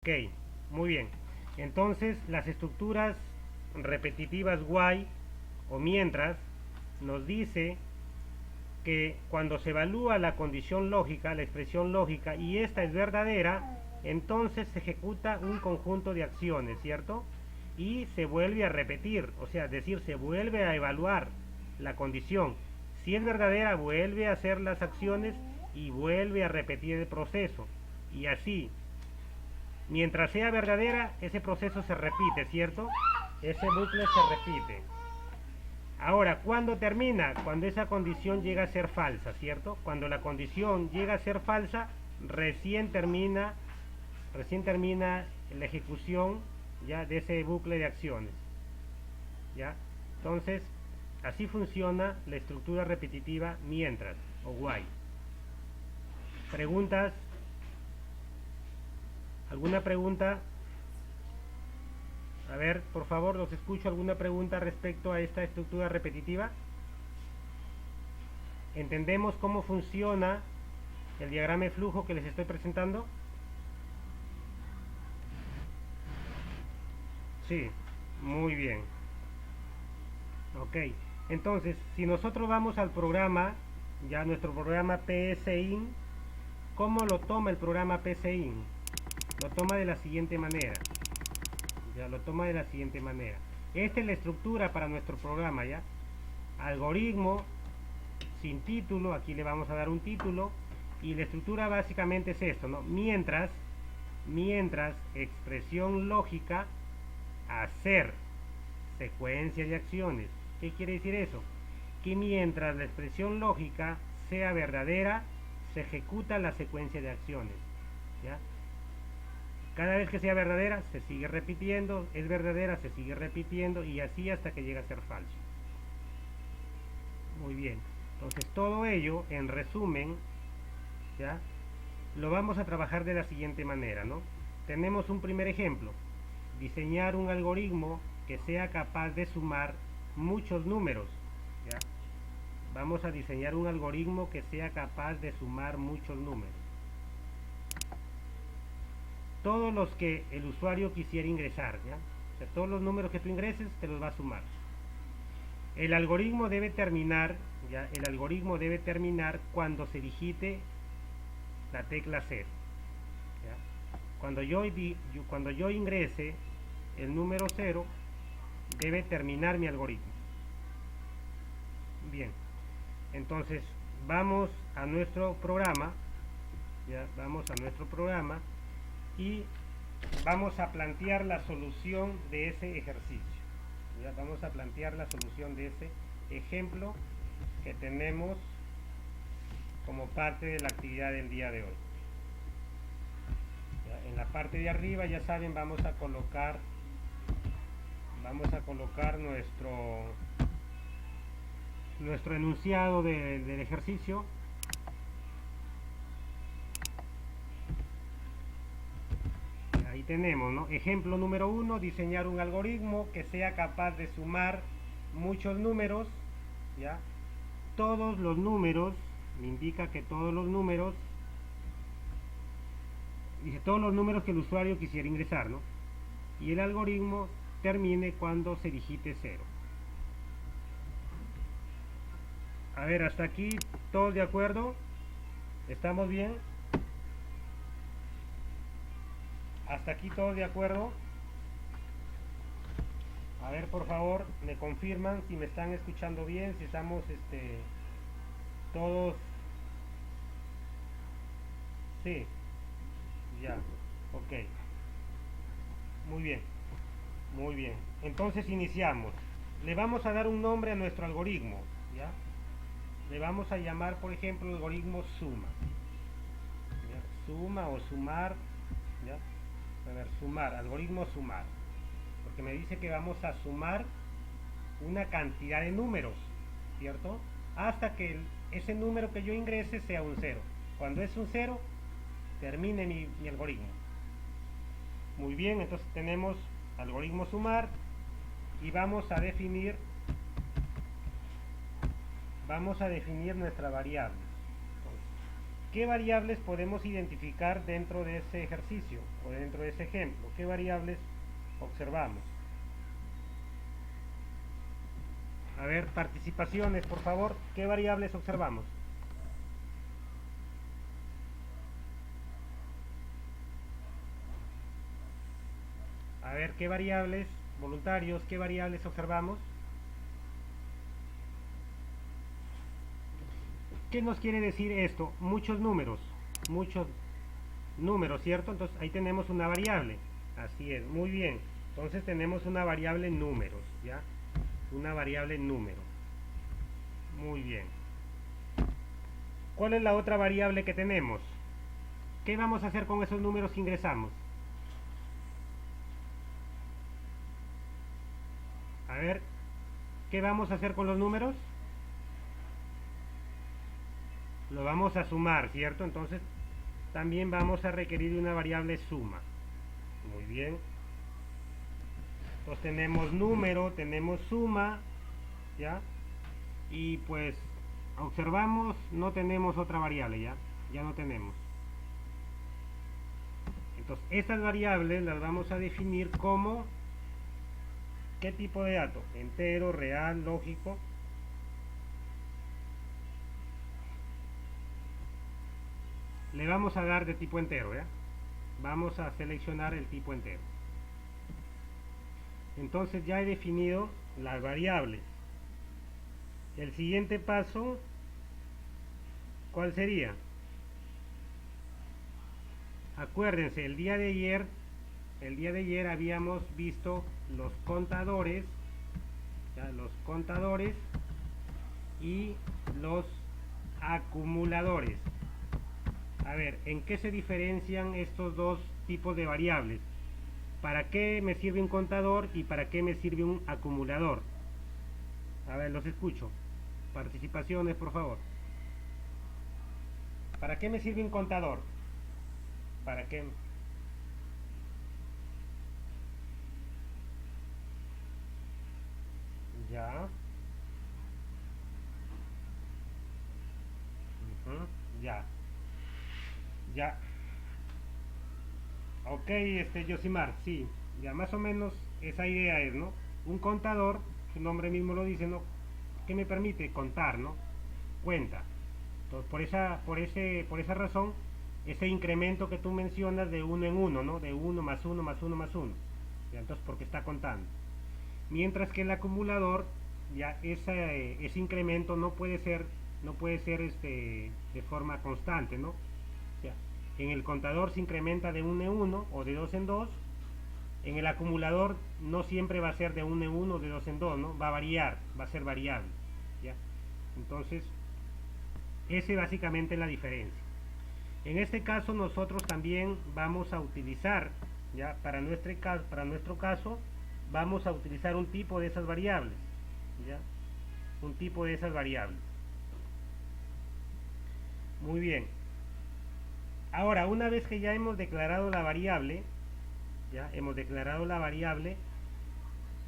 Ok, muy bien. Entonces, las estructuras repetitivas while o mientras nos dice que cuando se evalúa la condición lógica, la expresión lógica, y esta es verdadera, entonces se ejecuta un conjunto de acciones, ¿cierto? Y se vuelve a repetir, o sea, decir, se vuelve a evaluar la condición. Si es verdadera, vuelve a hacer las acciones y vuelve a repetir el proceso. Y así, mientras sea verdadera, ese proceso se repite, ¿cierto? Ese bucle se repite. Ahora, ¿cuándo termina? Cuando esa condición llega a ser falsa, ¿cierto? Cuando la condición llega a ser falsa, recién termina la ejecución ya de ese bucle de acciones. ¿Ya? Entonces, así funciona la estructura repetitiva mientras o while. ¿Preguntas? ¿Alguna pregunta? A ver, por favor, los escucho. ¿Alguna pregunta respecto a esta estructura repetitiva? ¿Entendemos cómo funciona el diagrama de flujo que les estoy presentando? Sí, muy bien. Ok, entonces, si nosotros vamos al programa, ya nuestro programa PSIN, ¿cómo lo toma el programa PSIN? Lo toma de la siguiente manera. Ya lo toma de la siguiente manera. Esta es la estructura para nuestro programa, ¿ya? Algoritmo sin título, aquí le vamos a dar un título, y la estructura básicamente es esto, ¿no? Mientras expresión lógica, hacer secuencia de acciones. ¿Qué quiere decir eso? Que mientras la expresión lógica sea verdadera, se ejecuta la secuencia de acciones, ¿ya? Cada vez que sea verdadera, se sigue repitiendo, es verdadera, se sigue repitiendo, y así hasta que llega a ser falso. Muy bien. Entonces, todo ello, en resumen, ¿ya? Lo vamos a trabajar de la siguiente manera, ¿no? Tenemos un primer ejemplo. Diseñar un algoritmo que sea capaz de sumar muchos números, ¿ya? Vamos a diseñar un algoritmo que sea capaz de sumar muchos números. Todos los que el usuario quisiera ingresar, ¿ya? O sea, todos los números que tú ingreses te los va a sumar. El algoritmo debe terminar, ¿ya? El algoritmo debe terminar cuando se digite la tecla 0, ¿ya? Cuando yo ingrese el número 0, debe terminar mi algoritmo. Bien, entonces vamos a nuestro programa, ¿ya? Vamos a nuestro programa y vamos a plantear la solución de ese ejercicio. ¿Ya? Vamos a plantear la solución de ese ejemplo que tenemos como parte de la actividad del día de hoy. ¿Ya? En la parte de arriba, ya saben, vamos a colocar nuestro enunciado del ejercicio. Ahí tenemos, ¿no? Ejemplo número 1, diseñar un algoritmo que sea capaz de sumar muchos números, ¿ya? Todos los números, me indica que todos los números, dice todos los números que el usuario quisiera ingresar, ¿no? Y el algoritmo termine cuando se digite 0. A ver, hasta aquí, ¿todos de acuerdo? ¿Estamos bien? ¿Hasta aquí todos de acuerdo? A ver, por favor, me confirman si me están escuchando bien, si estamos todos. Sí, ya, ok. Muy bien, muy bien. Entonces iniciamos. Le vamos a dar un nombre a nuestro algoritmo, ¿ya? Le vamos a llamar, por ejemplo, algoritmo suma. ¿Ya? Suma o sumar, ¿ya? A ver, sumar, algoritmo sumar. Porque me dice que vamos a sumar una cantidad de números, ¿cierto? Hasta que ese número que yo ingrese sea un 0. Cuando es un 0, termine mi algoritmo. Muy bien, entonces tenemos algoritmo sumar y vamos a definir nuestra variable. ¿Qué variables podemos identificar dentro de ese ejercicio o dentro de ese ejemplo? ¿Qué variables observamos? A ver, participaciones, por favor. ¿Qué variables observamos? A ver, ¿qué variables, voluntarios, qué variables observamos? ¿Qué nos quiere decir esto? Muchos números, ¿cierto? Entonces ahí tenemos una variable. Así es, muy bien. Entonces tenemos una variable números, ¿ya? Una variable número. Muy bien. ¿Cuál es la otra variable que tenemos? ¿Qué vamos a hacer con esos números que ingresamos? A ver, ¿qué vamos a hacer con los números? Lo vamos a sumar, ¿cierto? Entonces también vamos a requerir una variable suma. Muy bien. Entonces tenemos número, tenemos suma, ¿ya? Y pues observamos, no tenemos otra variable, ya no tenemos. Entonces estas variables las vamos a definir como ¿qué tipo de dato? Entero, real, lógico. Le vamos a dar de tipo entero, ¿ya? Vamos a seleccionar el tipo entero. Entonces ya he definido las variables. El siguiente paso, ¿cuál sería? Acuérdense, el día de ayer habíamos visto los contadores, ¿ya? Los contadores y los acumuladores. A ver, ¿en qué se diferencian estos dos tipos de variables? ¿Para qué me sirve un contador y para qué me sirve un acumulador? A ver, los escucho. Participaciones, por favor. ¿Para qué me sirve un contador? ¿Para qué? Ya. Ya. Ya. Ok, Yosimar, sí. Ya más o menos esa idea es, ¿no? Un contador, su nombre mismo lo dice, ¿no? ¿Qué me permite? Contar, ¿no? Cuenta. Entonces, por esa razón, ese incremento que tú mencionas de uno en uno, ¿no? De uno más uno más uno más uno. ¿Ya? Entonces, porque está contando. Mientras que el acumulador, ya ese incremento no puede ser de forma constante, ¿no? O sea, en el contador se incrementa de uno en uno o de dos en dos. En el acumulador no siempre va a ser de uno en uno o de dos en dos, ¿no? Va a variar, va a ser variable, ¿ya? Entonces, ese básicamente es la diferencia. En este caso nosotros también vamos a utilizar, ya para nuestro caso, vamos a utilizar un tipo de esas variables, ya, un tipo de esas variables. Muy bien. Ahora, una vez que ya hemos declarado la variable,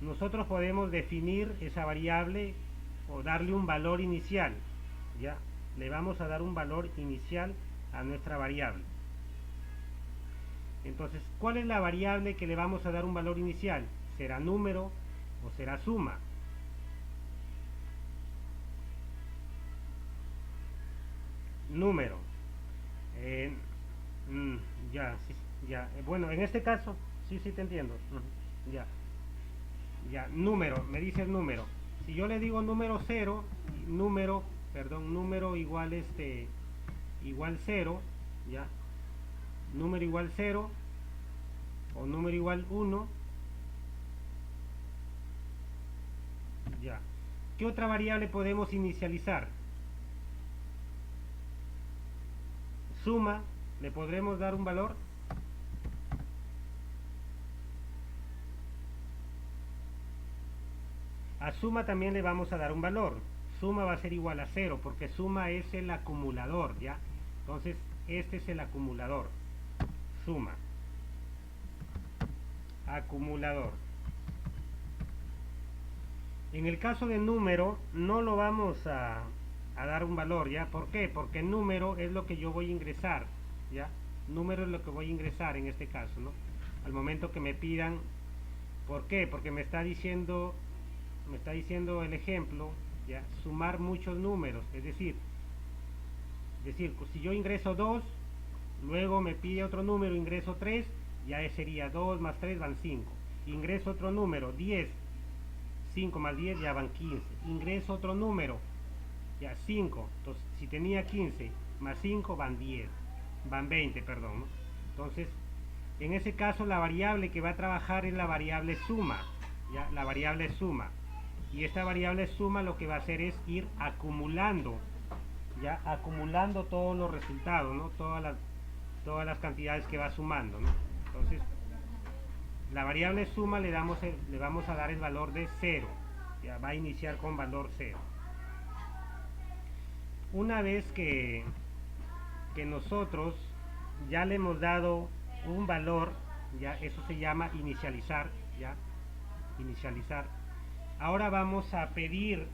nosotros podemos definir esa variable o darle un valor inicial, ya. Le vamos a dar un valor inicial a nuestra variable. Entonces, ¿cuál es la variable que le vamos a dar un valor inicial? ¿Será número o será suma? Número. Eh, ya, sí, ya. Bueno, en este caso, sí, sí te entiendo. Ya, ya. Número, me dice el número. Si yo le digo número 0, número igual igual 0, ya. Número igual 0 o número igual 1, ya. ¿Qué otra variable podemos inicializar? Suma, le podremos dar un valor. A suma también le vamos a dar un valor. Suma va a ser igual a 0 porque suma es el acumulador, ¿ya? Entonces, este es el acumulador. Suma. Acumulador. En el caso de número, no lo vamos a a dar un valor, ¿ya? ¿Por qué? Porque el número es lo que yo voy a ingresar, ¿ya? Número es lo que voy a ingresar en este caso, ¿no? Al momento que me pidan, ¿por qué? Porque me está diciendo el ejemplo, ¿ya? Sumar muchos números, es decir, si yo ingreso 2, luego me pide otro número, ingreso 3, ya sería 2 más 3 van 5. Ingreso otro número, 10, 5 más 10 ya van 15. Ingreso otro número, ya 5. Entonces, si tenía 15 más 5 van 10, van 20, perdón, ¿no? Entonces, en ese caso la variable que va a trabajar es la variable suma, ¿ya? La variable suma. Y esta variable suma lo que va a hacer es ir acumulando, ya acumulando todos los resultados, ¿no? Todas las cantidades que va sumando, ¿no? Entonces, la variable suma le vamos a dar el valor de 0, ya va a iniciar con valor 0. Una vez que nosotros ya le hemos dado un valor, ya eso se llama inicializar, ya inicializar. Ahora vamos a pedir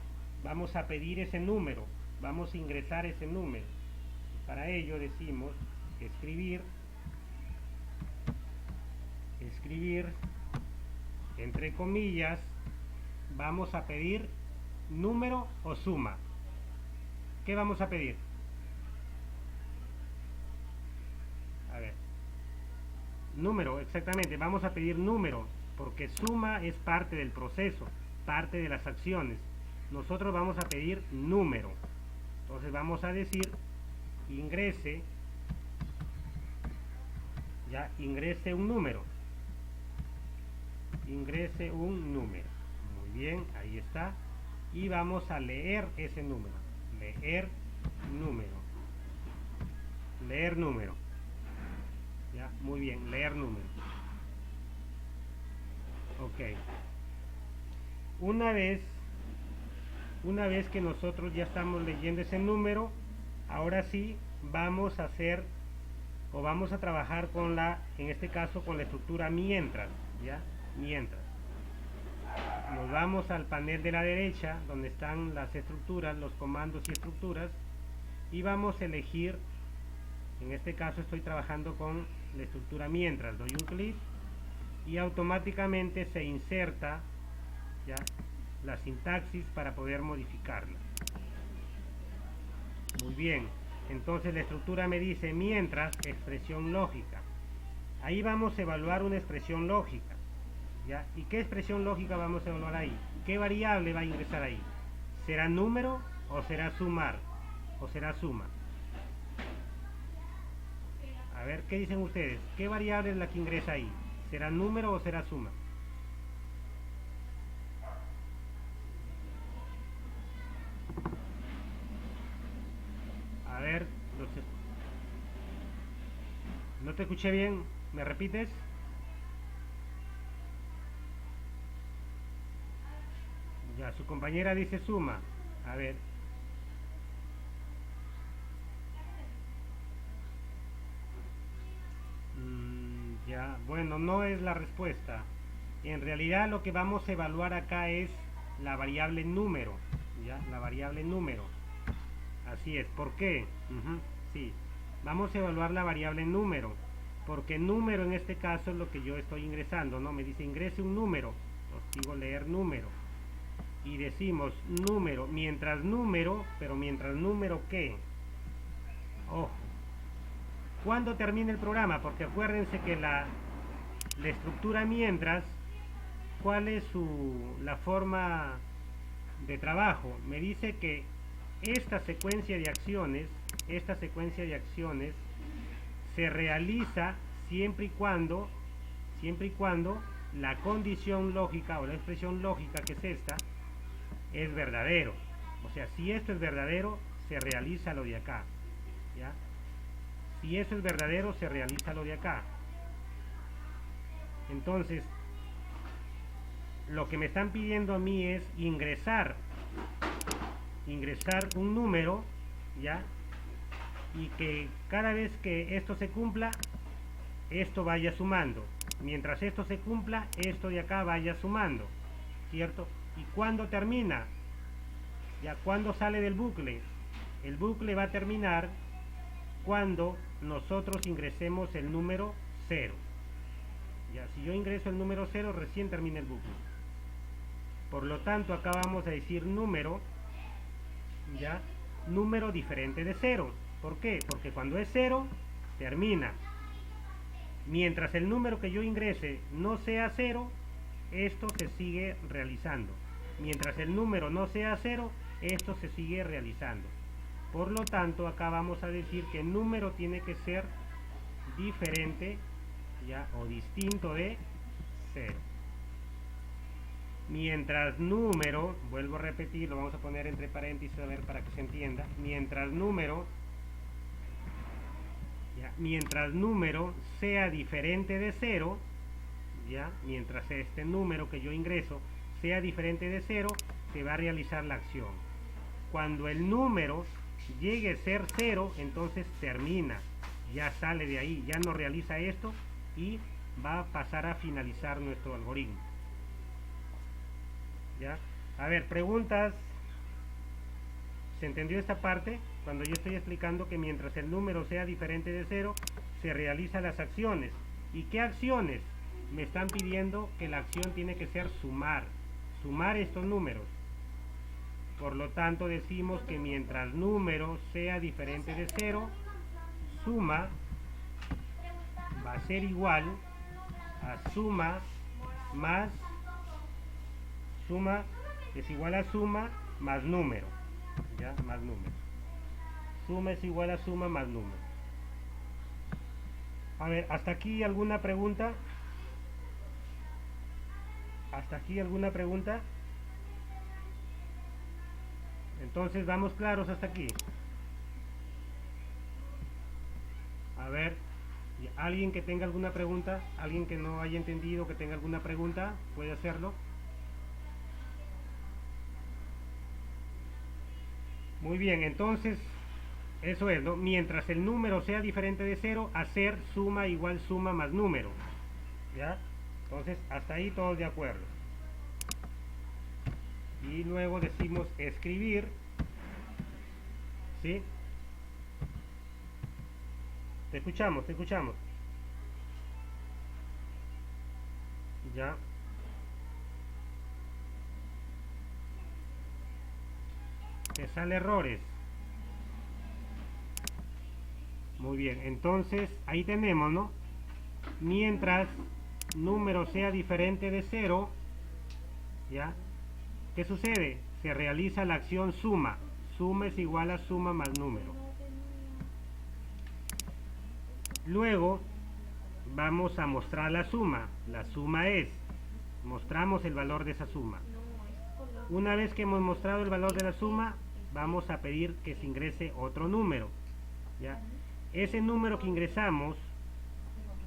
ese número, vamos a ingresar ese número. Para ello decimos escribir entre comillas, vamos a pedir número o suma. ¿Qué vamos a pedir? A ver, número, exactamente, vamos a pedir número, porque suma es parte del proceso, parte de las acciones. Nosotros vamos a pedir número. Entonces vamos a decir ingrese un número. Ingrese un número. Muy bien, ahí está. Y vamos a leer ese número. Leer número. Leer número. Ya, muy bien, leer número. Ok. Una vez que nosotros ya estamos leyendo ese número, ahora sí vamos a hacer o vamos a trabajar con en este caso con la estructura mientras, ¿ya? Mientras. Nos vamos al panel de la derecha donde están las estructuras, los comandos y estructuras, y vamos a elegir, en este caso estoy trabajando con la estructura mientras, doy un clic y automáticamente se inserta, ¿ya?, la sintaxis para poder modificarla. Muy bien, entonces la estructura me dice mientras expresión lógica. Ahí vamos a evaluar una expresión lógica, ¿ya? ¿Y qué expresión lógica vamos a evaluar ahí? ¿Qué variable va a ingresar ahí? ¿Será número o será sumar? ¿O será suma? A ver, ¿qué dicen ustedes? ¿Qué variable es la que ingresa ahí? ¿Será número o será suma? A ver, no te escuché bien, ¿me repites? Ya, su compañera dice suma. A ver. Ya, bueno, no es la respuesta. En realidad lo que vamos a evaluar acá es la variable número, ¿ya? La variable número. Así es. ¿Por qué? Sí. Vamos a evaluar la variable número, porque número en este caso es lo que yo estoy ingresando, ¿no? Me dice ingrese un número. Os digo leer número. Y decimos número, pero mientras número ¿qué? Ojo. ¿Cuándo termina el programa? Porque acuérdense que la estructura mientras, ¿cuál es la forma de trabajo? Me dice que esta secuencia de acciones se realiza siempre y cuando la condición lógica o la expresión lógica, que es esta, es verdadero. O sea, si esto es verdadero, se realiza lo de acá, ¿ya? Si eso es verdadero, se realiza lo de acá. Entonces, lo que me están pidiendo a mí es ingresar un número, ¿ya? Y que cada vez que esto se cumpla, esto vaya sumando. Mientras esto se cumpla, esto de acá vaya sumando, ¿cierto? ¿Y cuándo termina? ¿Ya? ¿Cuándo sale del bucle? El bucle va a terminar cuando nosotros ingresemos el número 0. Ya, si yo ingreso el número 0, recién termina el bucle. Por lo tanto, acá vamos a decir número, ya, número diferente de 0. ¿Por qué? Porque cuando es 0, termina. Mientras el número que yo ingrese no sea 0, esto se sigue realizando. Mientras el número no sea 0, esto se sigue realizando. Por lo tanto, acá vamos a decir que el número tiene que ser diferente, ya, o distinto de 0. Mientras número, vuelvo a repetir, lo vamos a poner entre paréntesis a ver para que se entienda. Mientras número sea diferente de 0, ya, mientras este número que yo ingreso sea diferente de 0, se va a realizar la acción. Cuando el número llegue a ser 0, entonces termina, ya sale de ahí, ya no realiza esto y va a pasar a finalizar nuestro algoritmo. ¿Ya? A ver, preguntas. ¿Se entendió esta parte? Cuando yo estoy explicando que mientras el número sea diferente de 0, se realizan las acciones. ¿Y qué acciones? Me están pidiendo que la acción tiene que ser sumar estos números. Por lo tanto, decimos que mientras número sea diferente de 0, suma va a ser igual a suma más, suma es igual a suma más número, ya, más número. Suma es igual a suma más número. A ver, ¿hasta aquí alguna pregunta? ¿Hasta aquí alguna pregunta? Entonces, ¿vamos claros hasta aquí? A ver, ¿alguien que tenga alguna pregunta? ¿Alguien que no haya entendido, que tenga alguna pregunta? ¿Puede hacerlo? Muy bien, entonces, eso es, ¿no? Mientras el número sea diferente de 0, hacer suma igual suma más número. ¿Ya? Entonces, hasta ahí todos de acuerdo. Y luego decimos escribir, ¿sí? Te escuchamos, te escuchamos. Ya. Te sale errores. Muy bien, entonces ahí tenemos, ¿no? Mientras número sea diferente de 0, ¿ya? ¿Qué sucede? Se realiza la acción suma. Suma es igual a suma más número. Luego vamos a mostrar la suma. La suma es, mostramos el valor de esa suma. Una vez que hemos mostrado el valor de la suma, vamos a pedir que se ingrese otro número, ¿ya? Ese número que ingresamos,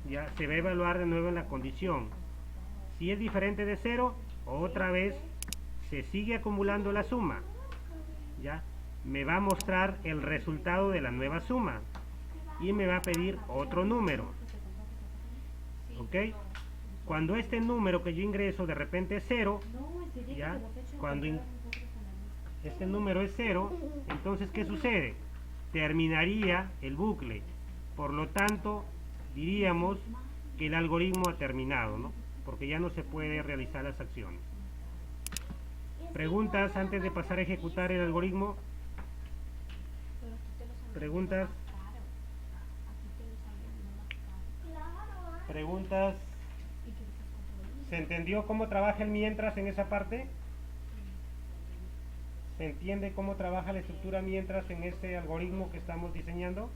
ya, se va a evaluar de nuevo en la condición. Si es diferente de 0, otra vez se sigue acumulando la suma, ¿ya? Me va a mostrar el resultado de la nueva suma y me va a pedir otro número, ¿ok? Cuando este número que yo ingreso de repente es 0, ¿ya? Cuando este número es 0, entonces ¿qué sucede? Terminaría el bucle. Por lo tanto, diríamos que el algoritmo ha terminado, ¿no? Porque ya no se puede realizar las acciones. ¿Preguntas antes de pasar a ejecutar el algoritmo? ¿Preguntas? ¿Preguntas? ¿Se entendió cómo trabaja el mientras en esa parte? ¿Se entiende cómo trabaja la estructura mientras en este algoritmo que estamos diseñando?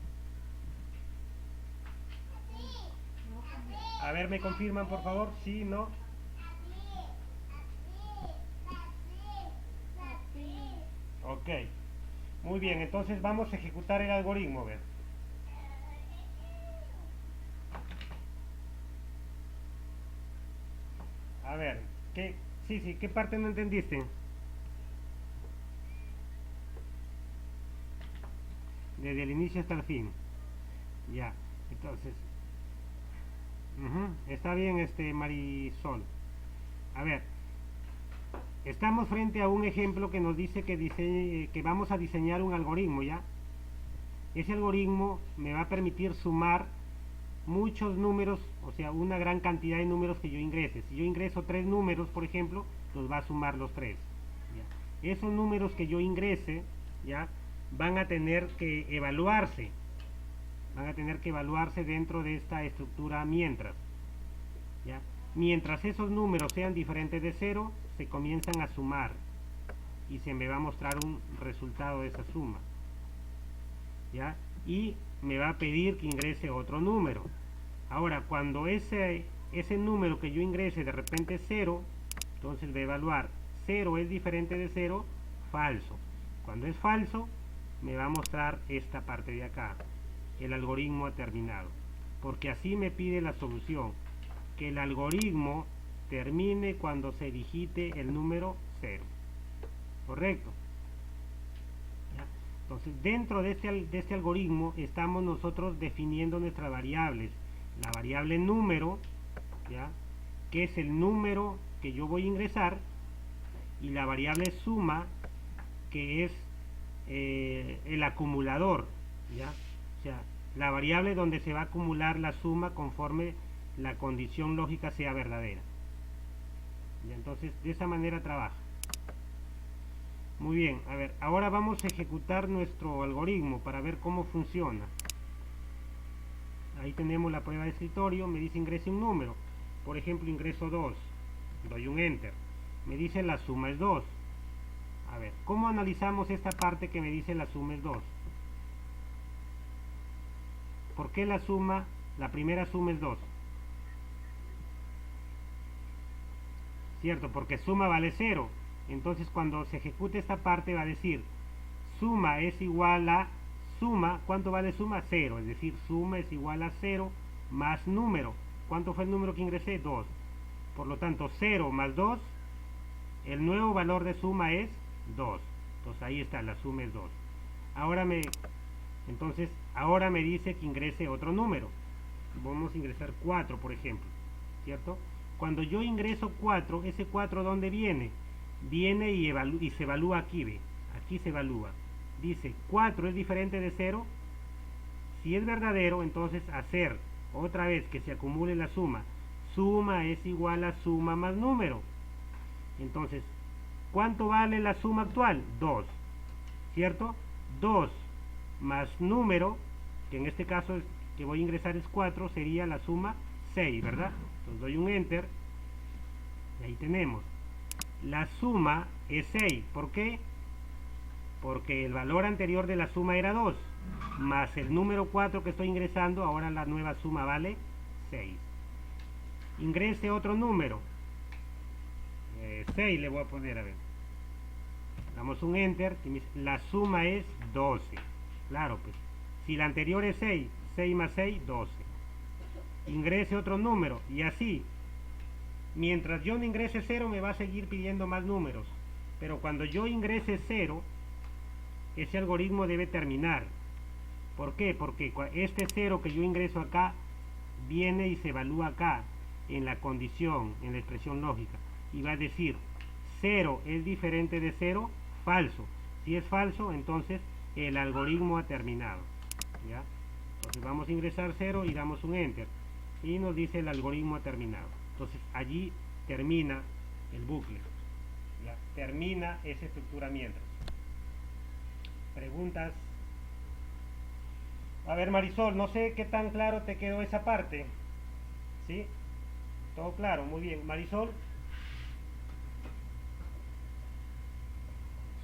A ver, ¿me confirman por favor? ¿Sí? ¿No? Ok. Muy bien, entonces vamos a ejecutar el algoritmo, ¿ver? A ver, sí, ¿qué parte no entendiste? Desde el inicio hasta el fin. Ya, entonces. Está bien, Marisol. A ver, estamos frente a un ejemplo que nos dice que vamos a diseñar un algoritmo, ¿ya? Ese algoritmo me va a permitir sumar muchos números, o sea, una gran cantidad de números que yo ingrese. Si yo ingreso 3 números, por ejemplo, los va a sumar los 3. ¿Ya? Esos números que yo ingrese, ¿ya? Van a tener que evaluarse. Van a tener que evaluarse dentro de esta estructura mientras. ¿Ya? Mientras esos números sean diferentes de 0, se comienzan a sumar. Y se me va a mostrar un resultado de esa suma. ¿Ya? Y me va a pedir que ingrese otro número. Ahora, cuando ese número que yo ingrese de repente es 0, entonces va a evaluar 0 es diferente de 0, falso. Cuando es falso, me va a mostrar esta parte de acá. El algoritmo ha terminado. Porque así me pide la solución. Que el algoritmo termine cuando se digite el número 0. ¿Correcto? Entonces, dentro de este algoritmo estamos nosotros definiendo nuestras variables. La variable número, ¿ya? Que es el número que yo voy a ingresar, y la variable suma, que es el acumulador, ¿ya? O sea, la variable donde se va a acumular la suma conforme la condición lógica sea verdadera. ¿Ya? Entonces, de esa manera trabaja. Muy bien, a ver, ahora vamos a ejecutar nuestro algoritmo para ver cómo funciona. Ahí tenemos la prueba de escritorio, me dice ingrese un número. Por ejemplo, ingreso 2, doy un enter. Me dice la suma es 2. A ver, ¿cómo analizamos esta parte que me dice la suma es 2? ¿Por qué la primera suma es 2? ¿Cierto? Porque suma vale 0. Entonces cuando se ejecute esta parte va a decir suma es igual a suma, ¿cuánto vale suma? 0, es decir, suma es igual a 0 más número. ¿Cuánto fue el número que ingresé? 2. Por lo tanto, 0 más 2, el nuevo valor de suma es 2. Entonces ahí está, la suma es 2. Ahora me dice que ingrese otro número. Vamos a ingresar 4, por ejemplo, ¿cierto? Cuando yo ingreso 4, ese 4 ¿dónde viene? Viene y se evalúa aquí, ve. Aquí se evalúa. Dice, 4 es diferente de 0. Si es verdadero, entonces hacer otra vez que se acumule la suma. Suma es igual a suma más número. Entonces, ¿cuánto vale la suma actual? 2. ¿Cierto? 2 más número, que en este caso que voy a ingresar es 4, sería la suma 6, ¿verdad? Entonces doy un enter. Y ahí tenemos. La suma es 6. ¿Por qué? Porque el valor anterior de la suma era 2. Más el número 4 que estoy ingresando, ahora la nueva suma vale 6. Ingrese otro número. 6 le voy a poner, a ver. Damos un enter. La suma es 12. Claro, pues. Si la anterior es 6, 6 más 6, 12. Ingrese otro número. Y así. Mientras yo no ingrese 0 me va a seguir pidiendo más números. Pero cuando yo ingrese 0, ese algoritmo debe terminar. ¿Por qué? Porque este 0 que yo ingreso acá viene y se evalúa acá en la condición, en la expresión lógica. Y va a decir 0 es diferente de 0, falso. Si es falso, entonces el algoritmo ha terminado. ¿Ya? Entonces vamos a ingresar 0 y damos un enter. Y nos dice el algoritmo ha terminado. Entonces allí termina el bucle. ¿Ya? Termina ese estructuramiento. ¿Preguntas? A ver, Marisol, no sé qué tan claro te quedó esa parte. ¿Sí? Todo claro, muy bien. Marisol.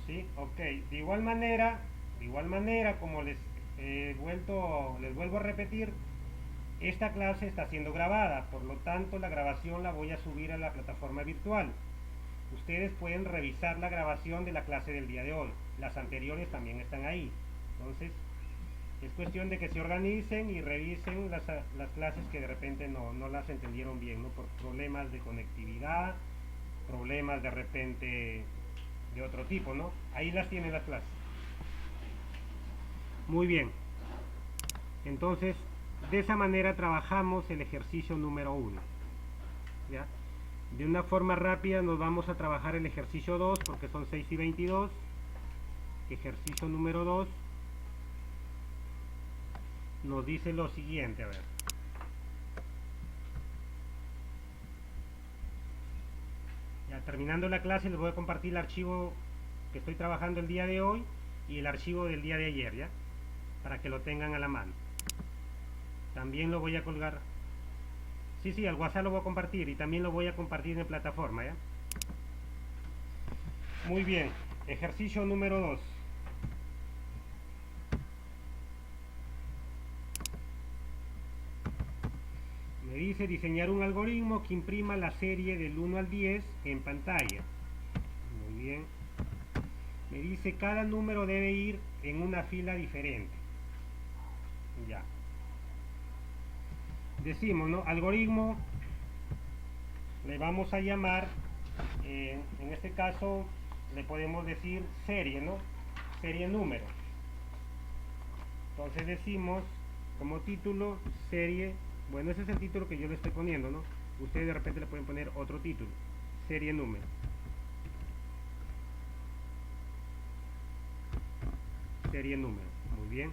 Sí, ok. De igual manera, como les vuelvo a repetir, esta clase está siendo grabada, por lo tanto la grabación la voy a subir a la plataforma virtual. Ustedes pueden revisar la grabación de la clase del día de hoy. Las anteriores también están ahí. Entonces, es cuestión de que se organicen y revisen las clases que de repente no las entendieron bien, ¿no? Por problemas de conectividad, problemas de repente de otro tipo, ¿no? Ahí las tienen las clases. Muy bien. Entonces, de esa manera trabajamos el ejercicio número 1. ¿Ya? De una forma rápida nos vamos a trabajar el ejercicio 2 porque son 6 y 22. Ejercicio número 2 nos dice lo siguiente, a ver. Ya terminando la clase les voy a compartir el archivo que estoy trabajando el día de hoy y el archivo del día de ayer, ¿ya? Para que lo tengan a la mano. También lo voy a colgar. Sí, al WhatsApp lo voy a compartir y también lo voy a compartir en plataforma, ¿ya? Muy bien, ejercicio número 2. Me dice diseñar un algoritmo que imprima la serie del 1 al 10 en pantalla. Muy bien. Me dice cada número debe ir en una fila diferente. Ya. Decimos, ¿no? Algoritmo le vamos a llamar, en este caso le podemos decir serie, ¿no? Serie número. Entonces decimos como título serie, bueno, ese es el título que yo le estoy poniendo, ¿no? Ustedes de repente le pueden poner otro título, serie número. Serie número, muy bien.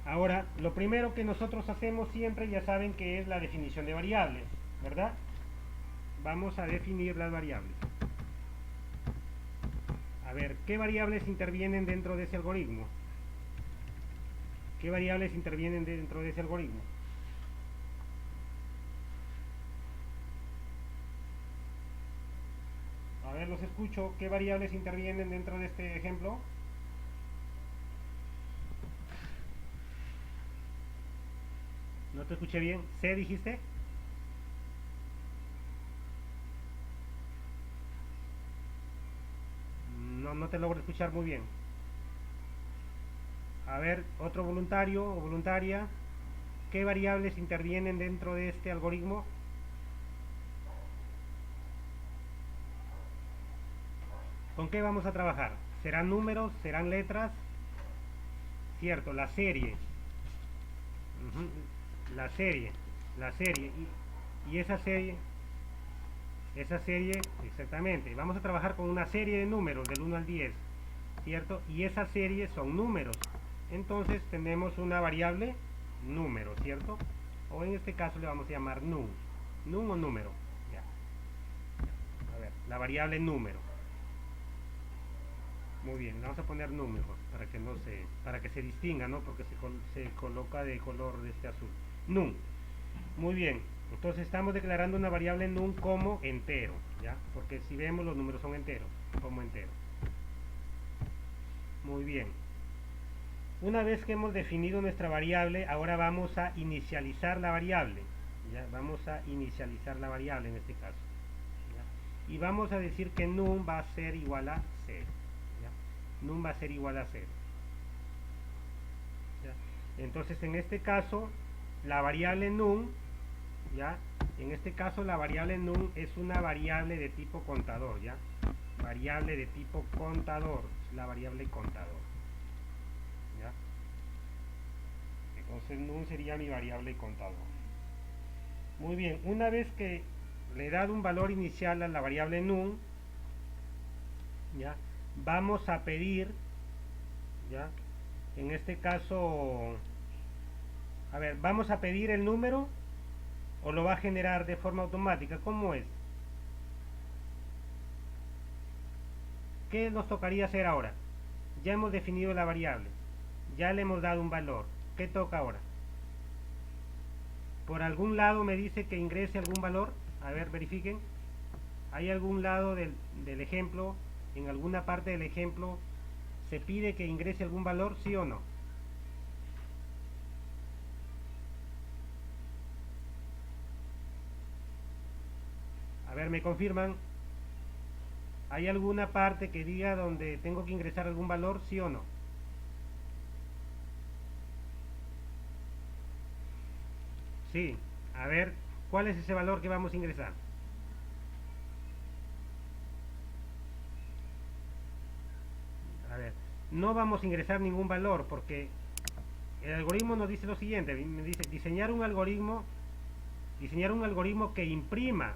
Ahora, lo primero que nosotros hacemos siempre, ya saben que es la definición de variables, ¿verdad? Vamos a definir las variables. A ver, ¿qué variables intervienen dentro de ese algoritmo? ¿Qué variables intervienen dentro de ese algoritmo? A ver, los escucho. ¿Qué variables intervienen dentro de este ejemplo? No te escuché bien. ¿C dijiste? No te logro escuchar muy bien. A ver, otro voluntario o voluntaria. ¿Qué variables intervienen dentro de este algoritmo? ¿Con qué vamos a trabajar? ¿Serán números? ¿Serán letras? Cierto, la serie. La serie. Y esa serie, exactamente. Vamos a trabajar con una serie de números del 1 al 10, ¿cierto? Y esa serie son números. Entonces tenemos una variable número, ¿cierto? O en este caso le vamos a llamar num. Num o número. Ya. A ver, la variable número. Muy bien, le vamos a poner num mejor, para que se distinga, ¿no? Porque se coloca de color de este azul. Num. Muy bien. Entonces estamos declarando una variable num como entero, ¿ya? Porque si vemos los números son enteros, como entero. Muy bien. Una vez que hemos definido nuestra variable, ahora vamos a inicializar la variable. ¿Ya? Vamos a inicializar la variable en este caso. ¿Ya? Y vamos a decir que num va a ser igual a 0. ¿Ya? Num va a ser igual a 0. ¿Ya? Entonces en este caso, la variable num, ¿ya? En este caso la variable num es una variable de tipo contador, ¿ya? Variable de tipo contador, la variable contador. ¿Ya? Entonces num sería mi variable contador. Muy bien, una vez que le he dado un valor inicial a la variable num, ¿ya? Vamos a pedir, ¿ya? En este caso, a ver, vamos a pedir el número o lo va a generar de forma automática. ¿Cómo es? ¿Qué nos tocaría hacer ahora? Ya hemos definido la variable, ya le hemos dado un valor. ¿Qué toca ahora? Por algún lado me dice que ingrese algún valor. A ver, verifiquen. ¿Hay algún lado del ejemplo, en alguna parte del ejemplo, se pide que ingrese algún valor, sí o no? A ver, ¿me confirman? ¿Hay alguna parte que diga donde tengo que ingresar algún valor, sí o no? Sí. A ver, ¿cuál es ese valor que vamos a ingresar? A ver, no vamos a ingresar ningún valor porque el algoritmo nos dice lo siguiente, me dice diseñar un algoritmo diseñar un algoritmo que imprima.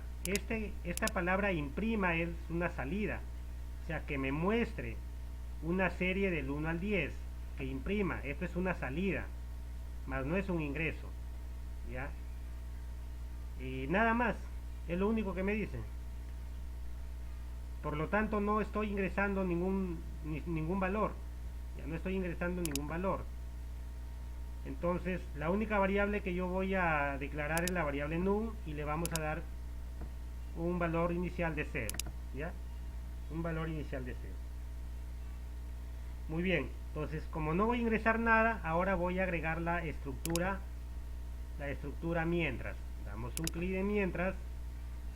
Esta palabra imprima es una salida, o sea, que me muestre una serie del 1 al 10, que imprima. Esto es una salida, más no es un ingreso, ¿ya? Y nada más, es lo único que me dice. Por lo tanto, no estoy ingresando ningún valor, ya no estoy ingresando ningún valor. Entonces, la única variable que yo voy a declarar es la variable num, y le vamos a dar un valor inicial de 0, ¿ya? Un valor inicial de 0. Muy bien, entonces como no voy a ingresar nada, ahora voy a agregar la estructura mientras. Damos un clic en mientras,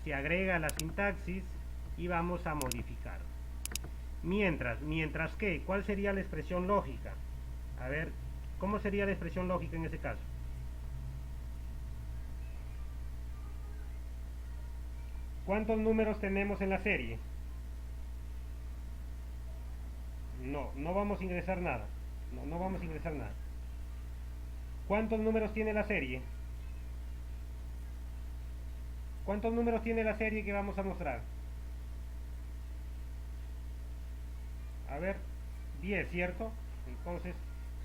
se agrega la sintaxis y vamos a modificar. Mientras que, ¿cuál sería la expresión lógica? A ver, ¿cómo sería la expresión lógica en ese caso? ¿Cuántos números tenemos en la serie? No vamos a ingresar nada. No vamos a ingresar nada. ¿Cuántos números tiene la serie? ¿Cuántos números tiene la serie que vamos a mostrar? A ver, 10, ¿cierto? Entonces,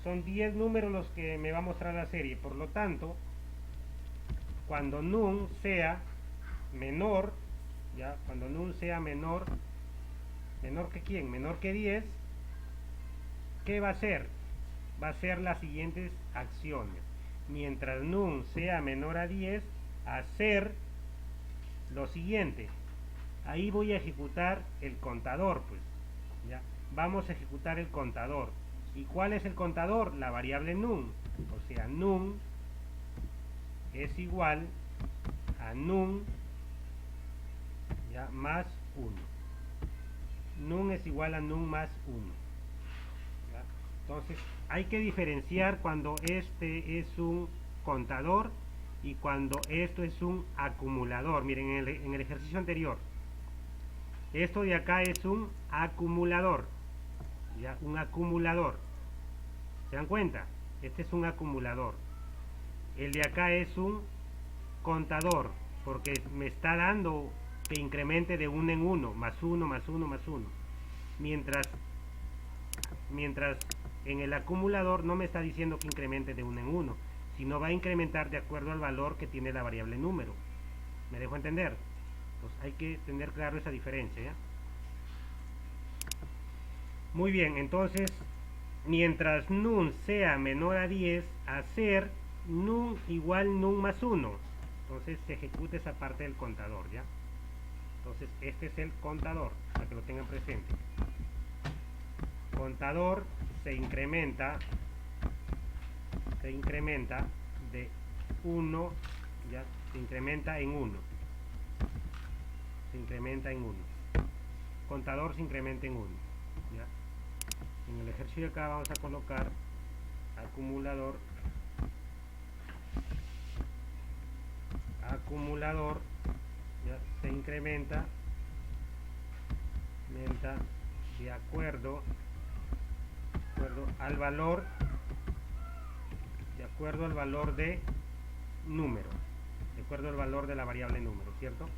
son 10 números los que me va a mostrar la serie. Por lo tanto, cuando num sea menor, ¿ya? Cuando num sea menor que ¿quién? Menor que 10, ¿qué va a hacer? Va a hacer las siguientes acciones. Mientras num sea menor a 10, hacer lo siguiente. Ahí voy a ejecutar el contador, pues, ¿ya? Vamos a ejecutar el contador. ¿Y cuál es el contador? La variable num. O sea, num es igual a num, ¿ya? Más 1. Num es igual a num más 1. ¿Ya? Entonces, hay que diferenciar cuando este es un contador y cuando esto es un acumulador. Miren, en el ejercicio anterior, esto de acá es un acumulador, ¿ya? Un acumulador. ¿Se dan cuenta? Este es un acumulador. El de acá es un contador, porque me está dando que incremente de 1 en 1, más 1, más 1, más 1. Mientras en el acumulador no me está diciendo que incremente de 1 en 1, sino va a incrementar de acuerdo al valor que tiene la variable número. ¿Me dejo entender? Pues hay que tener claro esa diferencia, ¿ya? Muy bien, entonces, mientras num sea menor a 10, hacer num igual num más 1. Entonces se ejecuta esa parte del contador, ¿ya? Entonces este es el contador, para que lo tengan presente. Contador se incrementa de 1, ¿ya? Se incrementa en 1. Se incrementa en 1. Contador se incrementa en 1, ¿ya? En el ejercicio de acá vamos a colocar acumulador, ¿ya? Se incrementa de acuerdo al valor de número, de acuerdo al valor de la variable número, ¿cierto?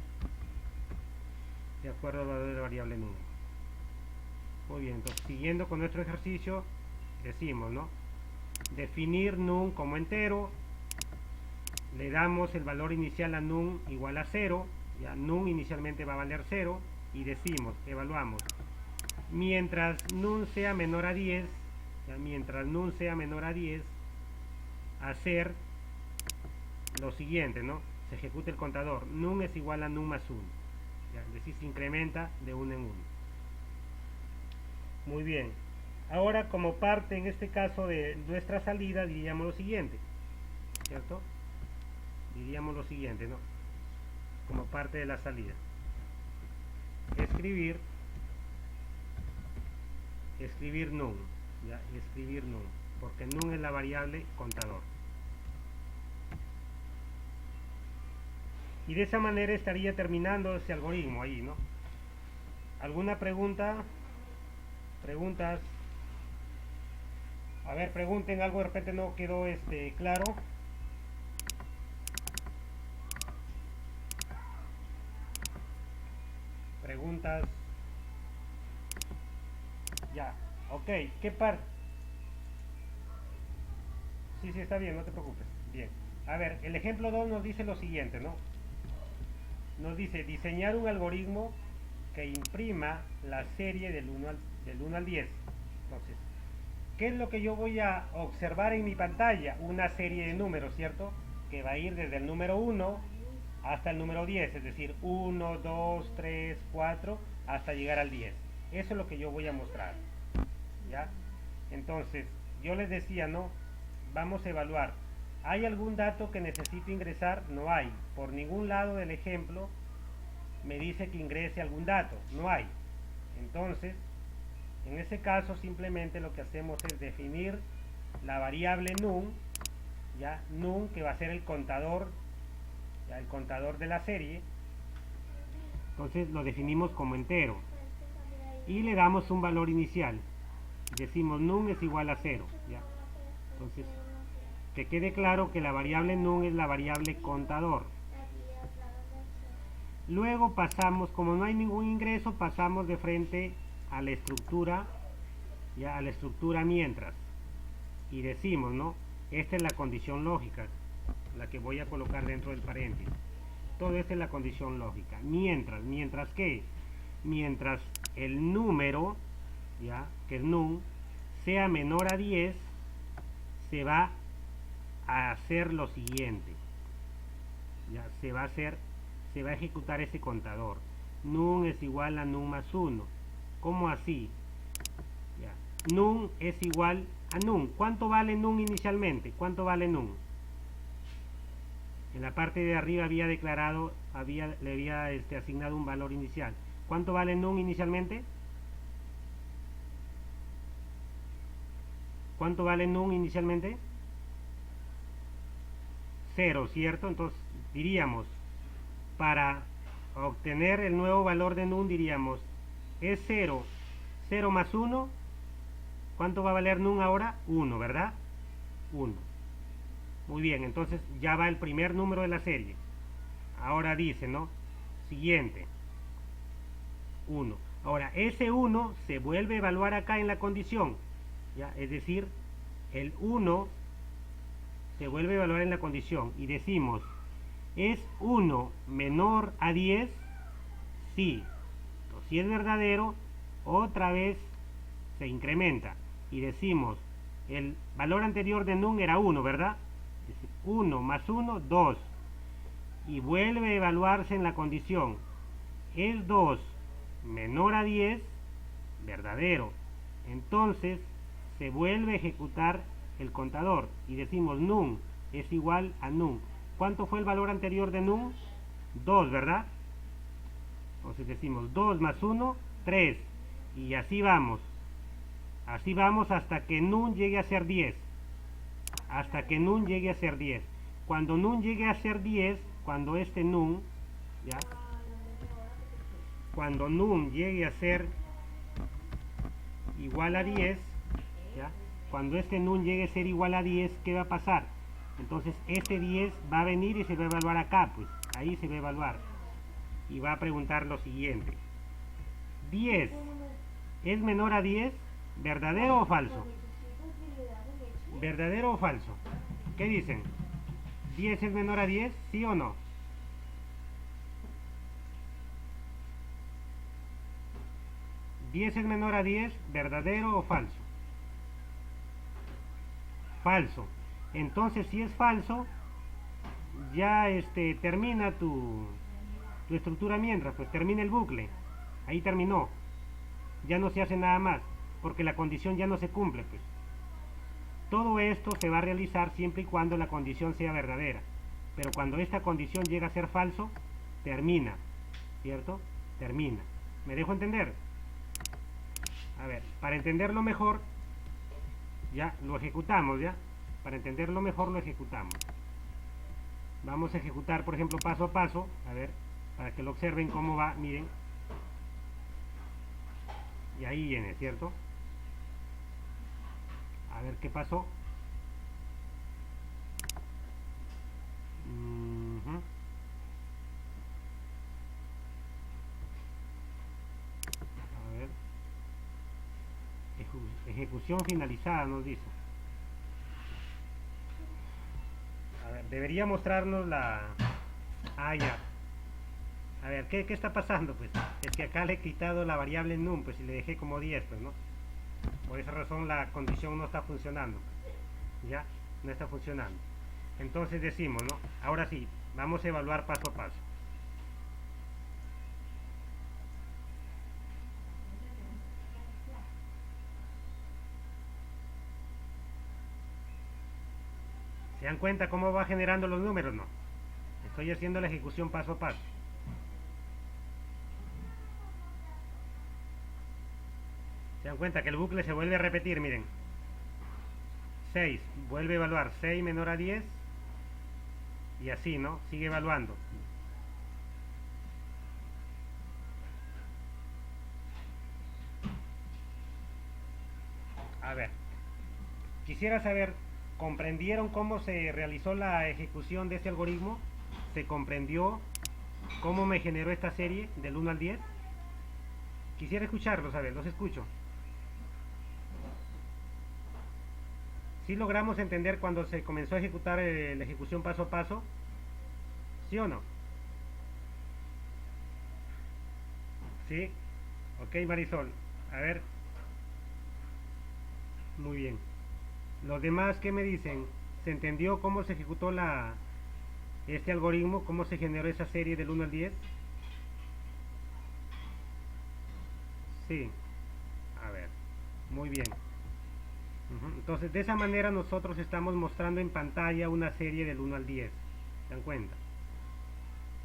De acuerdo al valor de la variable número. Muy bien, entonces siguiendo con nuestro ejercicio, decimos, ¿no? Definir num como entero, le damos el valor inicial a num igual a 0, ya num inicialmente va a valer 0, y decimos, evaluamos, mientras num sea menor a 10, ya, mientras num sea menor a 10, hacer lo siguiente, ¿no? Se ejecuta el contador, num es igual a num más 1, ya, es decir, se incrementa de 1 en 1. Muy bien, ahora como parte en este caso de nuestra salida diríamos lo siguiente, ¿cierto? Diríamos lo siguiente, ¿no? Como parte de la salida, escribir num, ¿ya? Escribir num, porque num es la variable contador. Y de esa manera estaría terminando ese algoritmo ahí, ¿no? ¿Alguna pregunta? ¿Preguntas? A ver, pregunten algo, de repente no quedó claro. preguntas. Ya, ok, ¿qué par? Sí, sí, está bien, no te preocupes. Bien. A ver, el ejemplo 2 nos dice lo siguiente, ¿no? Nos dice diseñar un algoritmo que imprima la serie del 1 al 10. Entonces, ¿qué es lo que yo voy a observar en mi pantalla? Una serie de números, ¿cierto? Que va a ir desde el número 1 hasta el número 10, es decir, 1, 2, 3, 4, hasta llegar al 10. Eso es lo que yo voy a mostrar, ¿ya? Entonces, yo les decía, ¿no? Vamos a evaluar. ¿Hay algún dato que necesito ingresar? No hay. Por ningún lado del ejemplo me dice que ingrese algún dato. No hay. Entonces, en ese caso simplemente lo que hacemos es definir la variable num, ya num, que va a ser el contador, ya, el contador de la serie. Entonces lo definimos como entero y le damos un valor inicial. Decimos num es igual a 0, ya. Entonces, que quede claro que la variable num es la variable contador. Luego pasamos, como no hay ningún ingreso, pasamos de frente a la estructura, ya, a la estructura mientras. Y decimos, ¿no? Esta es la condición lógica, la que voy a colocar dentro del paréntesis. Todo esto es la condición lógica. ¿Mientras qué? Mientras el número, ya, que es num, sea menor a 10, se va a hacer lo siguiente. Ya, se va a ejecutar ese contador. Num es igual a num más 1. ¿Cómo así? Ya. Num es igual a num. ¿Cuánto vale num inicialmente? ¿Cuánto vale num? En la parte de arriba había declarado, le había asignado un valor inicial. ¿Cuánto vale num inicialmente? ¿Cuánto vale num inicialmente? 0, ¿cierto? Entonces diríamos, para obtener el nuevo valor de num diríamos, es 0, 0 más 1, ¿cuánto va a valer num ahora? 1, ¿verdad? 1. Muy bien, entonces ya va el primer número de la serie. Ahora dice, ¿no? Siguiente. 1. Ahora, ese 1 se vuelve a evaluar acá en la condición, ¿ya? Es decir, el 1 se vuelve a evaluar en la condición y decimos, ¿es 1 menor a 10? Sí. Entonces, si es verdadero, otra vez se incrementa y decimos, el valor anterior de num era 1, ¿verdad? 1 más 1, 2. Y vuelve a evaluarse en la condición, ¿es 2 menor a 10? Verdadero. Entonces se vuelve a ejecutar el contador y decimos num es igual a num. ¿Cuánto fue el valor anterior de num? 2, ¿verdad? Entonces decimos 2 más 1, 3. Y así vamos. Así vamos hasta que num llegue a ser 10. Hasta que num llegue a ser 10. Cuando num llegue a ser 10, cuando este num, ¿ya? Cuando num llegue a ser igual a 10, ¿ya? Cuando este num llegue a ser igual a 10, ¿qué va a pasar? Entonces este 10 va a venir y se va a evaluar acá, pues ahí se va a evaluar y va a preguntar lo siguiente: 10 es menor a 10, ¿verdadero o falso? ¿Verdadero o falso? ¿Qué dicen? ¿10 es menor a 10? ¿Sí o no? ¿10 es menor a 10? ¿Verdadero o falso? Falso. Entonces, si es falso, ya termina tu estructura mientras, pues termina el bucle. Ahí terminó. Ya no se hace nada más, porque la condición ya no se cumple, pues. Todo esto se va a realizar siempre y cuando la condición sea verdadera. Pero cuando esta condición llega a ser falso, termina, ¿cierto? Termina. ¿Me dejo entender? A ver, para entenderlo mejor, ya lo ejecutamos, ¿ya? Para entenderlo mejor lo ejecutamos. Vamos a ejecutar, por ejemplo, paso a paso, a ver, para que lo observen cómo va, miren. Y ahí viene, ¿cierto? A ver qué pasó. Ejecución finalizada nos dice. A ver, debería mostrarnos la... Ah, ya. A ver, ¿qué está pasando? Pues es que acá le he quitado la variable num, pues y le dejé como 10, pues, ¿no? Por esa razón la condición no está funcionando. ¿Ya? No está funcionando. Entonces decimos, ¿no? Ahora sí, vamos a evaluar paso a paso. ¿Se dan cuenta cómo va generando los números? No. Estoy haciendo la ejecución paso a paso. ¿Se dan cuenta que el bucle se vuelve a repetir? Miren. 6, vuelve a evaluar 6 menor a 10 y así, ¿no? Sigue evaluando. A ver, quisiera saber, ¿comprendieron cómo se realizó la ejecución de este algoritmo? ¿Se comprendió cómo me generó esta serie del 1 al 10? Quisiera escucharlos, a ver, los escucho. ¿Sí logramos entender cuando se comenzó a ejecutar la ejecución paso a paso? ¿Sí o no? ¿Sí? Ok, Marisol. A ver. Muy bien. Los demás, ¿qué me dicen? ¿Se entendió cómo se ejecutó este algoritmo? ¿Cómo se generó esa serie del 1 al 10? Sí. A ver. Muy bien. Entonces, de esa manera nosotros estamos mostrando en pantalla una serie del 1 al 10. ¿Se dan cuenta?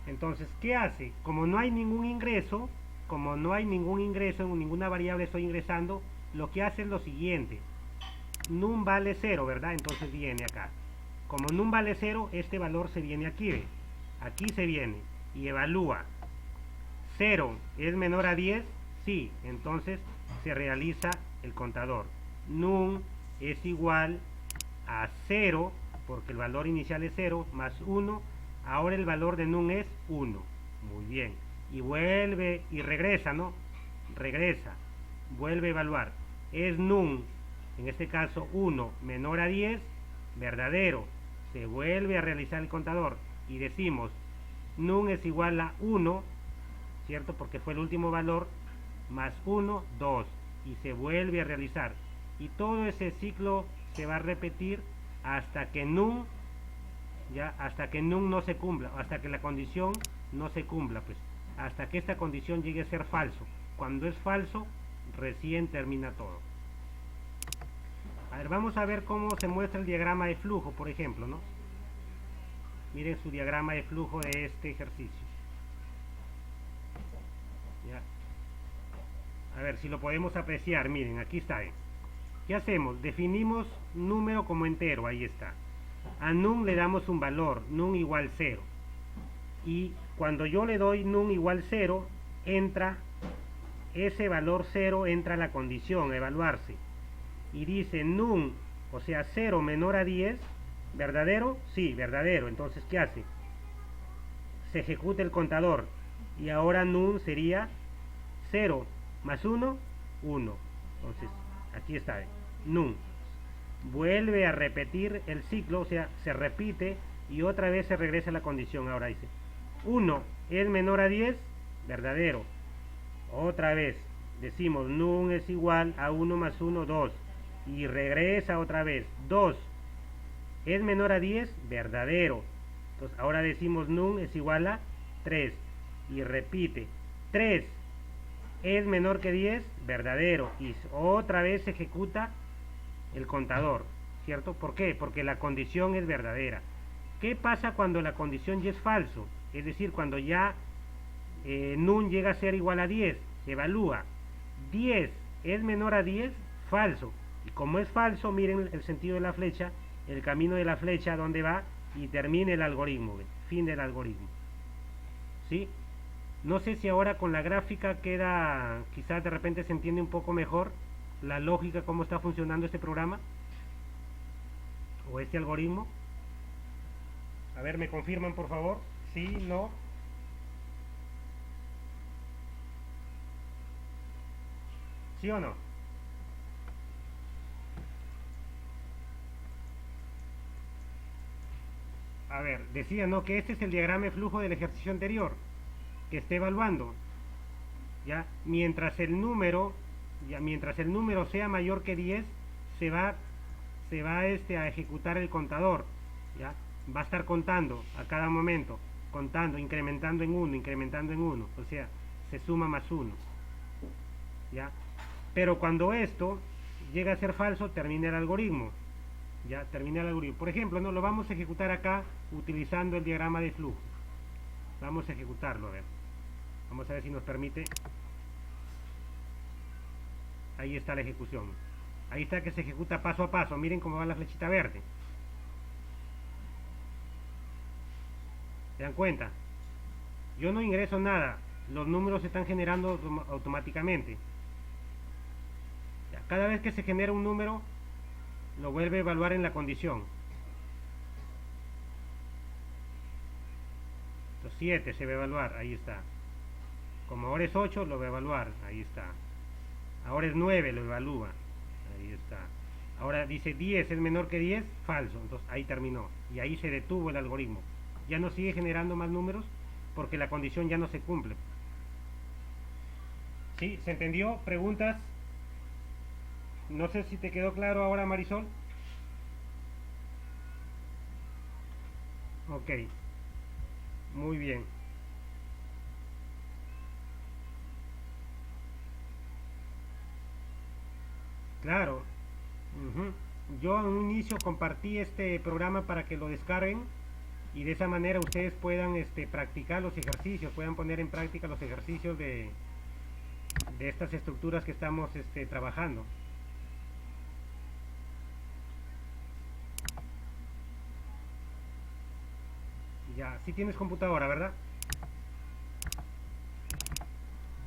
Entonces, ¿qué hace? Como no hay ningún ingreso, en ninguna variable estoy ingresando, lo que hace es lo siguiente. Num vale 0, ¿verdad? Entonces viene acá. Como num vale 0, este valor se viene aquí, ¿ve? Aquí se viene y evalúa. 0 es menor a 10, sí, entonces se realiza el contador. Num es igual a 0, porque el valor inicial es 0, más 1. Ahora el valor de num es 1. Muy bien. Y vuelve y regresa, ¿no? Regresa. Vuelve a evaluar. Es num, en este caso 1 menor a 10, verdadero. Se vuelve a realizar el contador y decimos num es igual a 1, ¿cierto? Porque fue el último valor, más 1, 2. Y se vuelve a realizar. Y todo ese ciclo se va a repetir hasta que num, ya, hasta que num no se cumpla, hasta que la condición no se cumpla, pues, hasta que esta condición llegue a ser falso. Cuando es falso, recién termina todo. A ver, vamos a ver cómo se muestra el diagrama de flujo, por ejemplo, ¿no? Miren su diagrama de flujo de este ejercicio. ¿Ya? A ver si lo podemos apreciar. Miren, aquí está. ¿Qué hacemos? Definimos número como entero, ahí está. A num le damos un valor, num igual 0. Y cuando yo le doy num igual 0, entra ese valor 0, entra la condición a evaluarse. Y dice num, o sea 0 menor a 10, ¿verdadero? Sí, verdadero. Entonces, ¿qué hace? Se ejecuta el contador. Y ahora num sería 0 más 1, 1. Entonces, aquí está. Num. Vuelve a repetir el ciclo, o sea, se repite y otra vez se regresa a la condición. Ahora dice 1 es menor a 10, verdadero. Otra vez decimos num es igual a 1 más 1, 2. Y regresa otra vez. 2 es menor a 10, verdadero. Entonces ahora decimos num es igual a 3. Y repite. 3 es menor que 10, verdadero. Y otra vez se ejecuta el contador, ¿cierto? ¿Por qué? Porque la condición es verdadera. ¿Qué pasa cuando la condición ya es falso? Es decir, cuando ya num llega a ser igual a 10, evalúa. 10 es menor a 10, falso. Y como es falso, miren el sentido de la flecha, el camino de la flecha, ¿dónde va? Y termina el algoritmo, ¿ve? Fin del algoritmo. ¿Sí? No sé si ahora con la gráfica queda, quizás de repente se entiende un poco mejor la lógica, cómo está funcionando este programa o este algoritmo. A ver, ¿me confirman por favor? ¿Sí? ¿No? ¿Sí o no? a ver, decía, ¿no? Que este es el diagrama de flujo del ejercicio anterior que esté evaluando, ¿ya? Mientras el número sea mayor que 10, se va a ejecutar el contador, ¿ya? Va a estar contando a cada momento, contando, incrementando en 1, o sea, se suma más 1, ¿ya? Pero cuando esto llega a ser falso, termina el algoritmo, ¿ya? Termina el algoritmo. Por ejemplo, ¿no? Lo vamos a ejecutar acá utilizando el diagrama de flujo. Vamos a ejecutarlo, a ver. Vamos a ver si nos permite. Ahí está la ejecución. Ahí está que se ejecuta paso a paso. Miren cómo va la flechita verde. ¿Se dan cuenta? Yo no ingreso nada. Los números se están generando automáticamente. Cada vez que se genera un número, lo vuelve a evaluar en la condición. 7 se va a evaluar, ahí está. Como ahora es 8, lo va a evaluar, ahí está. Ahora es 9, lo evalúa, ahí está. Ahora dice 10 es menor que 10, falso, entonces ahí terminó. Y ahí se detuvo el algoritmo. Ya no sigue generando más números porque la condición ya no se cumple. ¿Sí? ¿Se entendió? ¿Preguntas? No sé si te quedó claro ahora, Marisol. Ok. Muy bien. Claro. Ujú. Yo en un inicio compartí este programa para que lo descarguen y de esa manera ustedes puedan practicar los ejercicios, puedan poner en práctica los ejercicios de estas estructuras que estamos trabajando. Ya, sí tienes computadora, ¿verdad?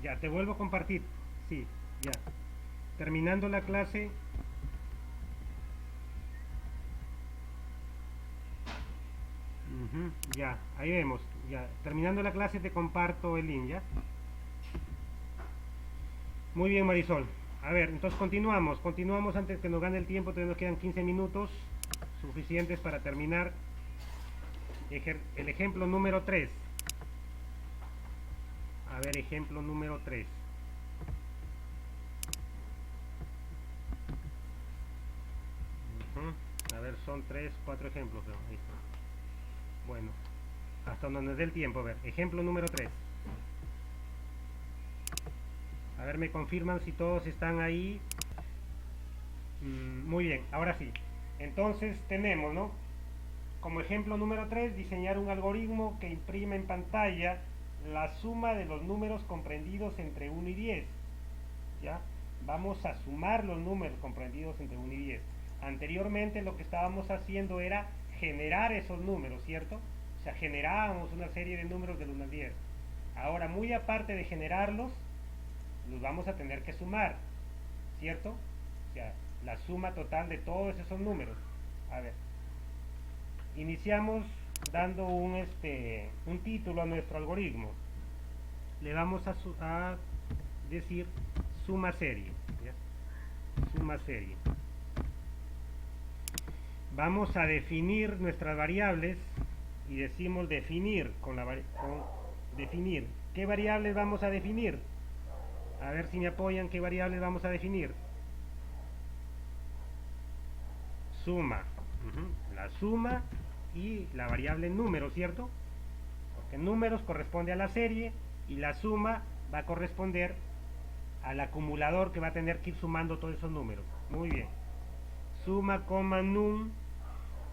Ya, te vuelvo a compartir. Sí, ya. Terminando la clase. Ya, ahí vemos. Ya, terminando la clase te comparto el link, ¿ya? Muy bien, Marisol. A ver, entonces continuamos antes que nos gane el tiempo, todavía nos quedan 15 minutos suficientes para terminar el ejemplo número 3. A ver, ejemplo número 3. A ver, son 3, 4 ejemplos. Ahí está. Bueno, hasta donde nos dé el tiempo. A ver, ejemplo número 3. A ver, me confirman si todos están ahí. Muy bien, ahora sí. Entonces tenemos, ¿no? Como ejemplo número 3, diseñar un algoritmo que imprima en pantalla la suma de los números comprendidos entre 1 y 10. ¿Ya? Vamos a sumar los números comprendidos entre 1 y 10. Anteriormente lo que estábamos haciendo era generar esos números, ¿cierto? O sea, generábamos una serie de números del 1 al 10. Ahora, muy aparte de generarlos, los vamos a tener que sumar, ¿cierto? O sea, la suma total de todos esos números. A ver, iniciamos dando un título a nuestro algoritmo. Le vamos a decir suma serie, ¿ya? Suma serie. Vamos a definir nuestras variables y decimos definir definir. ¿Qué variables vamos a definir? A ver si me apoyan, ¿qué variables vamos a definir? Suma. La suma y la variable número, ¿cierto? Porque números corresponde a la serie y la suma va a corresponder al acumulador que va a tener que ir sumando todos esos números. Muy bien. Suma, coma, num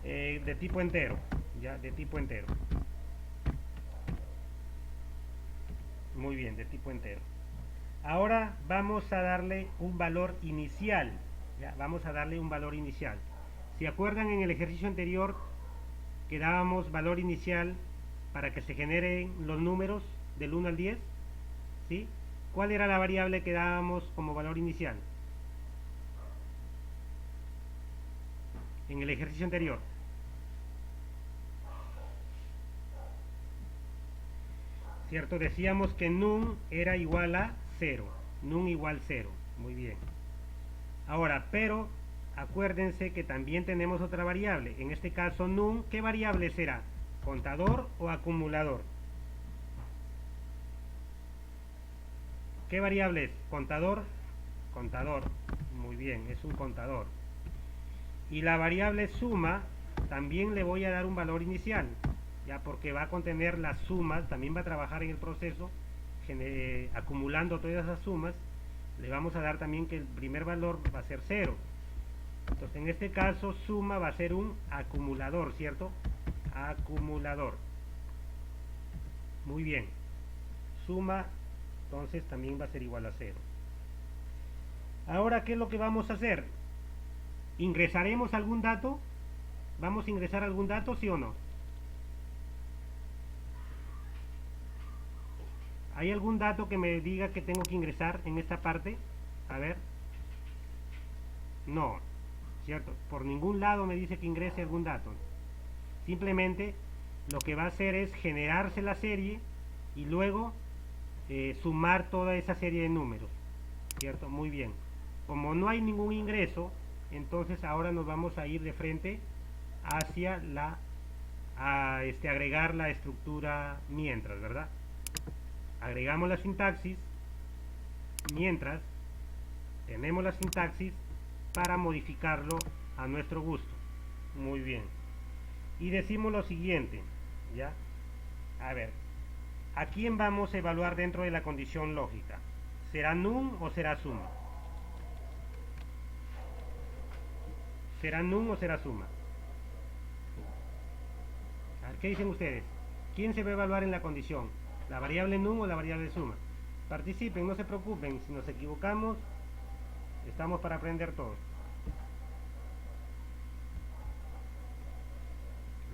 de tipo entero. Ya, de tipo entero. Muy bien, de tipo entero. Ahora vamos a darle un valor inicial. ¿Ya? Vamos a darle un valor inicial. ¿Se acuerdan en el ejercicio anterior que dábamos valor inicial para que se generen los números del 1 al 10? ¿Sí? ¿Cuál era la variable que dábamos como valor inicial? En el ejercicio anterior. ¿Cierto? Decíamos que num era igual a 0. Num igual 0. Muy bien. Ahora, pero acuérdense que también tenemos otra variable. En este caso, num, ¿qué variable será? ¿Contador o acumulador? ¿Qué variable es? ¿Contador? Contador. Muy bien, es un contador. Y la variable suma también le voy a dar un valor inicial, ya, porque va a contener las sumas, también va a trabajar en el proceso acumulando todas esas sumas. Le vamos a dar también que el primer valor va a ser 0. Entonces en este caso suma va a ser un acumulador, ¿cierto? Acumulador. Muy bien. Suma entonces también va a ser igual a 0. Ahora, ¿qué es lo que vamos a hacer? ¿Ingresaremos algún dato? ¿Vamos a ingresar algún dato, sí o no? ¿Hay algún dato que me diga que tengo que ingresar en esta parte? A ver. No, ¿cierto? Por ningún lado me dice que ingrese algún dato. Simplemente lo que va a hacer es generarse la serie y luego sumar toda esa serie de números, ¿cierto? Muy bien. Como no hay ningún ingreso, entonces ahora nos vamos a ir de frente hacia agregar la estructura mientras, ¿verdad? Agregamos la sintaxis mientras, tenemos la sintaxis para modificarlo a nuestro gusto. Muy bien. Y decimos lo siguiente, ¿ya? A ver, ¿a quién vamos a evaluar dentro de la condición lógica? ¿Será num o será suma? ¿Será num o será suma? A ver, ¿qué dicen ustedes? ¿Quién se va a evaluar en la condición? ¿La variable num o la variable suma? Participen, no se preocupen. Si nos equivocamos, estamos para aprender todos.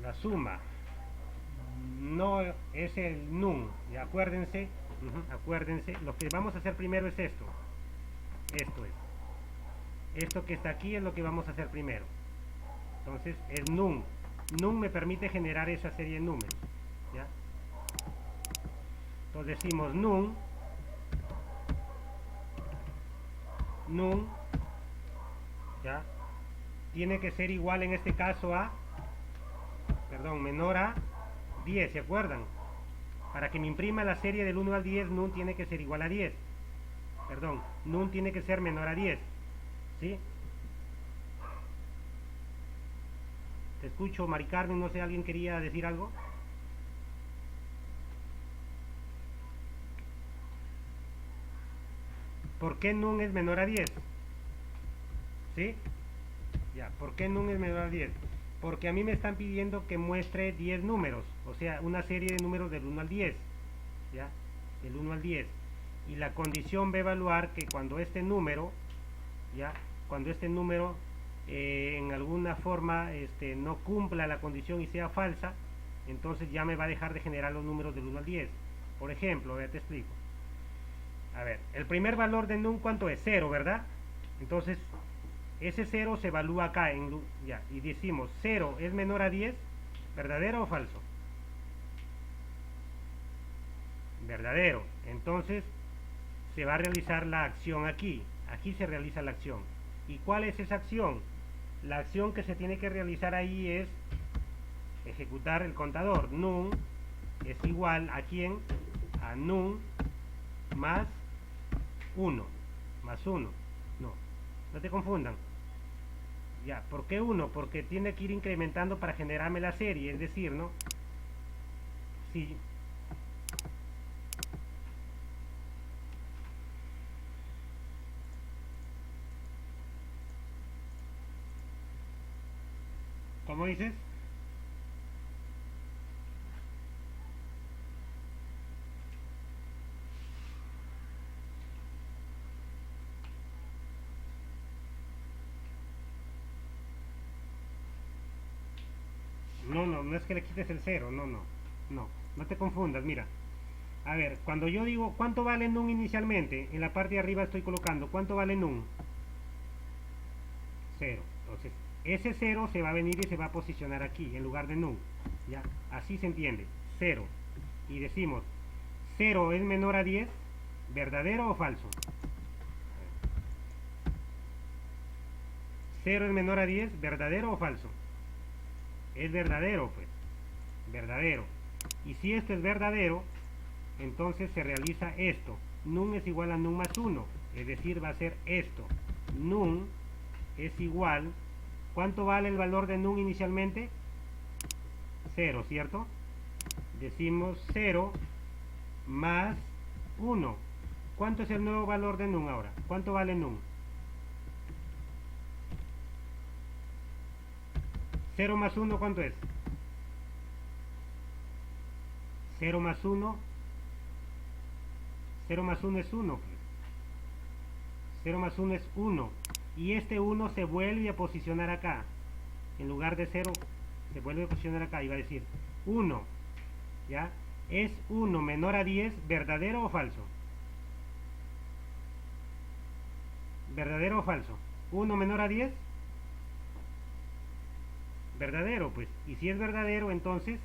La suma no es el num. Y acuérdense, acuérdense, lo que vamos a hacer primero es esto. Esto es. Esto que está aquí es lo que vamos a hacer primero. Entonces es num. Num me permite generar esa serie de números, ¿ya? Entonces decimos num, ¿ya? Tiene que ser igual en este caso a, menor a 10, ¿se acuerdan? Para que me imprima la serie del 1 al 10, num tiene que ser igual a 10. Num tiene que ser menor a 10, ¿sí? Te escucho, Mari Carmen, no sé, ¿alguien quería decir algo? ¿Por qué num es menor a 10? ¿Sí? Ya, ¿por qué num es menor a 10? Porque a mí me están pidiendo que muestre 10 números, o sea, una serie de números del 1 al 10, ¿ya? Del 1 al 10. Y la condición va a evaluar que cuando este número, ¿ya? Cuando este número en alguna forma no cumpla la condición y sea falsa, entonces ya me va a dejar de generar los números del 1 al 10. Por ejemplo, ya te explico. A ver, el primer valor de num, ¿cuánto es? 0, ¿verdad? Entonces, ese 0 se evalúa acá, ya, y decimos 0 es menor a 10, ¿verdadero o falso? Verdadero. Entonces, se va a realizar la acción aquí. Aquí se realiza la acción. ¿Y cuál es esa acción? La acción que se tiene que realizar ahí es ejecutar el contador. Num es igual a ¿quién? A num más 1. Más 1. No te confundan. Ya, ¿por qué 1? Porque tiene que ir incrementando para generarme la serie. Es decir, ¿no? Si ¿cómo dices? No es que le quites el 0, no te confundas, mira. A ver, cuando yo digo, ¿cuánto vale num inicialmente? En la parte de arriba estoy colocando, ¿cuánto vale num? 0. Entonces, ese 0 se va a venir y se va a posicionar aquí, en lugar de num. ¿Ya? Así se entiende, 0. Y decimos, 0 es menor a 10, ¿verdadero o falso? 0 es menor a 10, ¿verdadero o falso? Es verdadero, pues. verdadero. Y si esto es verdadero, entonces se realiza esto. Num es igual a num más 1, es decir, va a ser esto. Num es igual, ¿cuánto vale el valor de num inicialmente? 0, ¿cierto? Decimos 0 más 1. ¿Cuánto es el nuevo valor de num ahora? ¿Cuánto vale num? 0 más 1, ¿cuánto es? 0 más 1, 0 más 1 es 1. 0 más 1 es 1. Y este 1 se vuelve a posicionar acá. En lugar de 0, se vuelve a posicionar acá y va a decir 1. ¿Ya? ¿Es 1 menor a 10 verdadero o falso? ¿Verdadero o falso? 1 menor a 10, verdadero, pues. Y si es verdadero, entonces,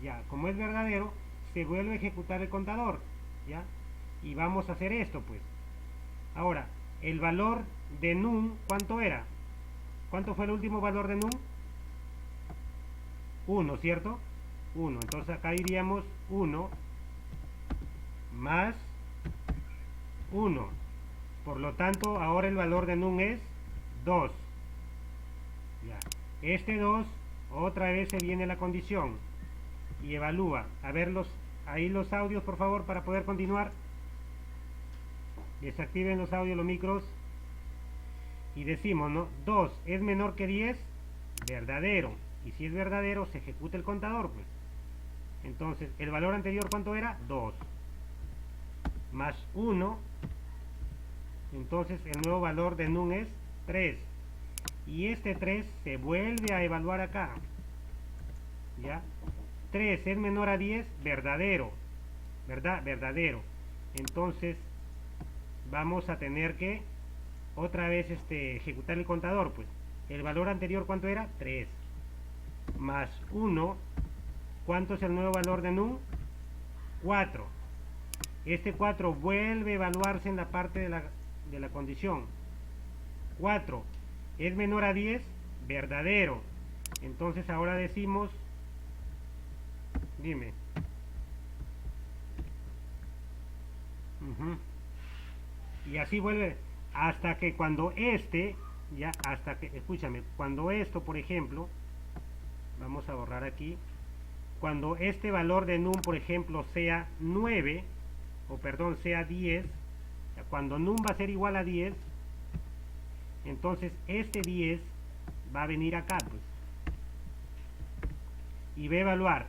ya, como es verdadero, se vuelve a ejecutar el contador, ¿ya? Y vamos a hacer esto, pues. Ahora, el valor de num, ¿cuánto era? ¿Cuánto fue el último valor de num? 1, ¿cierto? 1. Entonces acá diríamos 1 más 1. Por lo tanto, ahora el valor de num es 2. Ya. Este 2, otra vez se viene la condición y evalúa. A ver ahí los audios, por favor, para poder continuar. Desactiven los audios, los micros. Y decimos, ¿no? 2 es menor que 10, verdadero. Y si es verdadero, se ejecuta el contador, pues. Entonces, ¿el valor anterior cuánto era? 2. Más 1. Entonces, el nuevo valor de num es 3. Y este 3 se vuelve a evaluar acá. ¿Ya? 3 es menor a 10, verdadero. ¿Verdad? Verdadero. Entonces, vamos a tener que otra vez ejecutar el contador, pues. El valor anterior, ¿cuánto era? 3. Más 1. ¿Cuánto es el nuevo valor de num? 4. Este 4 vuelve a evaluarse en la parte de la condición. 4 es menor a 10, verdadero. Entonces ahora decimos, dime. Y así vuelve hasta que cuando escúchame, cuando esto, por ejemplo, vamos a borrar aquí, cuando este valor de num, por ejemplo, sea 9, o perdón, sea 10, cuando num va a ser igual a 10, entonces este 10 va a venir acá, pues, y va a evaluar.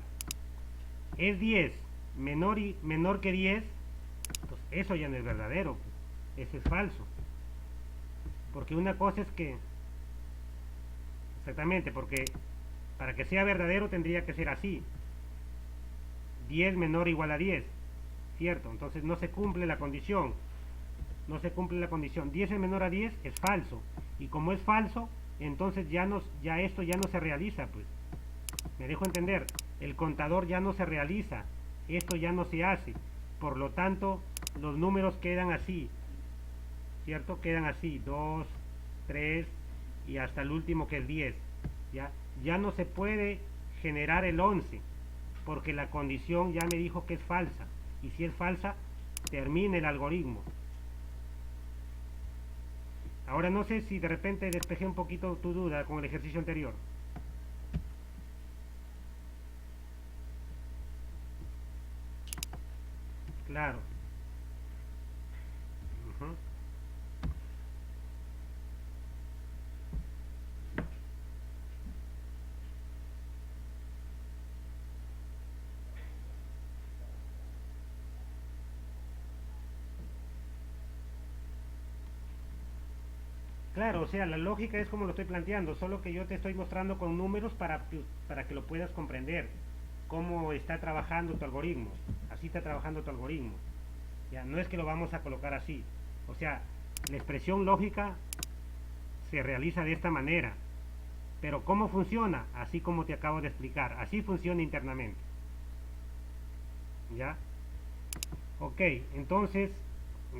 Es 10 menor que 10, entonces eso ya no es verdadero, pues, eso es falso. Porque una cosa es que, exactamente, porque para que sea verdadero tendría que ser así. 10 menor o igual a 10, ¿cierto? Entonces no se cumple la condición. No se cumple la condición. 10 es menor a 10 es falso. Y como es falso, entonces ya esto ya no se realiza, pues. Me dejo entender. El contador ya no se realiza. Esto ya no se hace. Por lo tanto, los números quedan así. ¿Cierto? Quedan así. 2, 3 y hasta el último que es 10. Ya no se puede generar el 11. Porque la condición ya me dijo que es falsa. Y si es falsa, termina el algoritmo. Ahora no sé si de repente despejé un poquito tu duda con el ejercicio anterior. Claro. Claro, o sea, la lógica es como lo estoy planteando, solo que yo te estoy mostrando con números para que lo puedas comprender, cómo está trabajando tu algoritmo. Así está trabajando tu algoritmo. Ya, no es que lo vamos a colocar así. O sea, la expresión lógica se realiza de esta manera. Pero ¿cómo funciona? Así como te acabo de explicar. Así funciona internamente. ¿Ya? Ok, entonces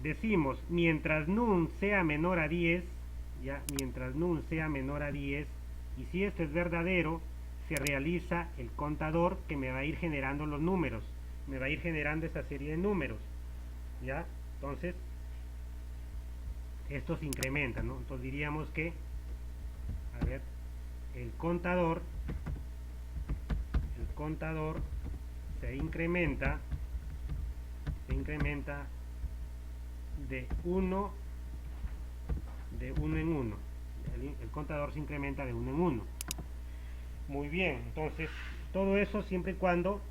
decimos, mientras num sea menor a 10, ya, mientras num sea menor a 10, y si esto es verdadero, se realiza el contador que me va a ir generando los números, me va a ir generando esta serie de números, ¿ya? Entonces, esto se incrementa, ¿no? Entonces diríamos que, a ver, el contador se incrementa de uno en uno. El contador se incrementa de uno en uno. Muy bien, entonces todo eso siempre y cuando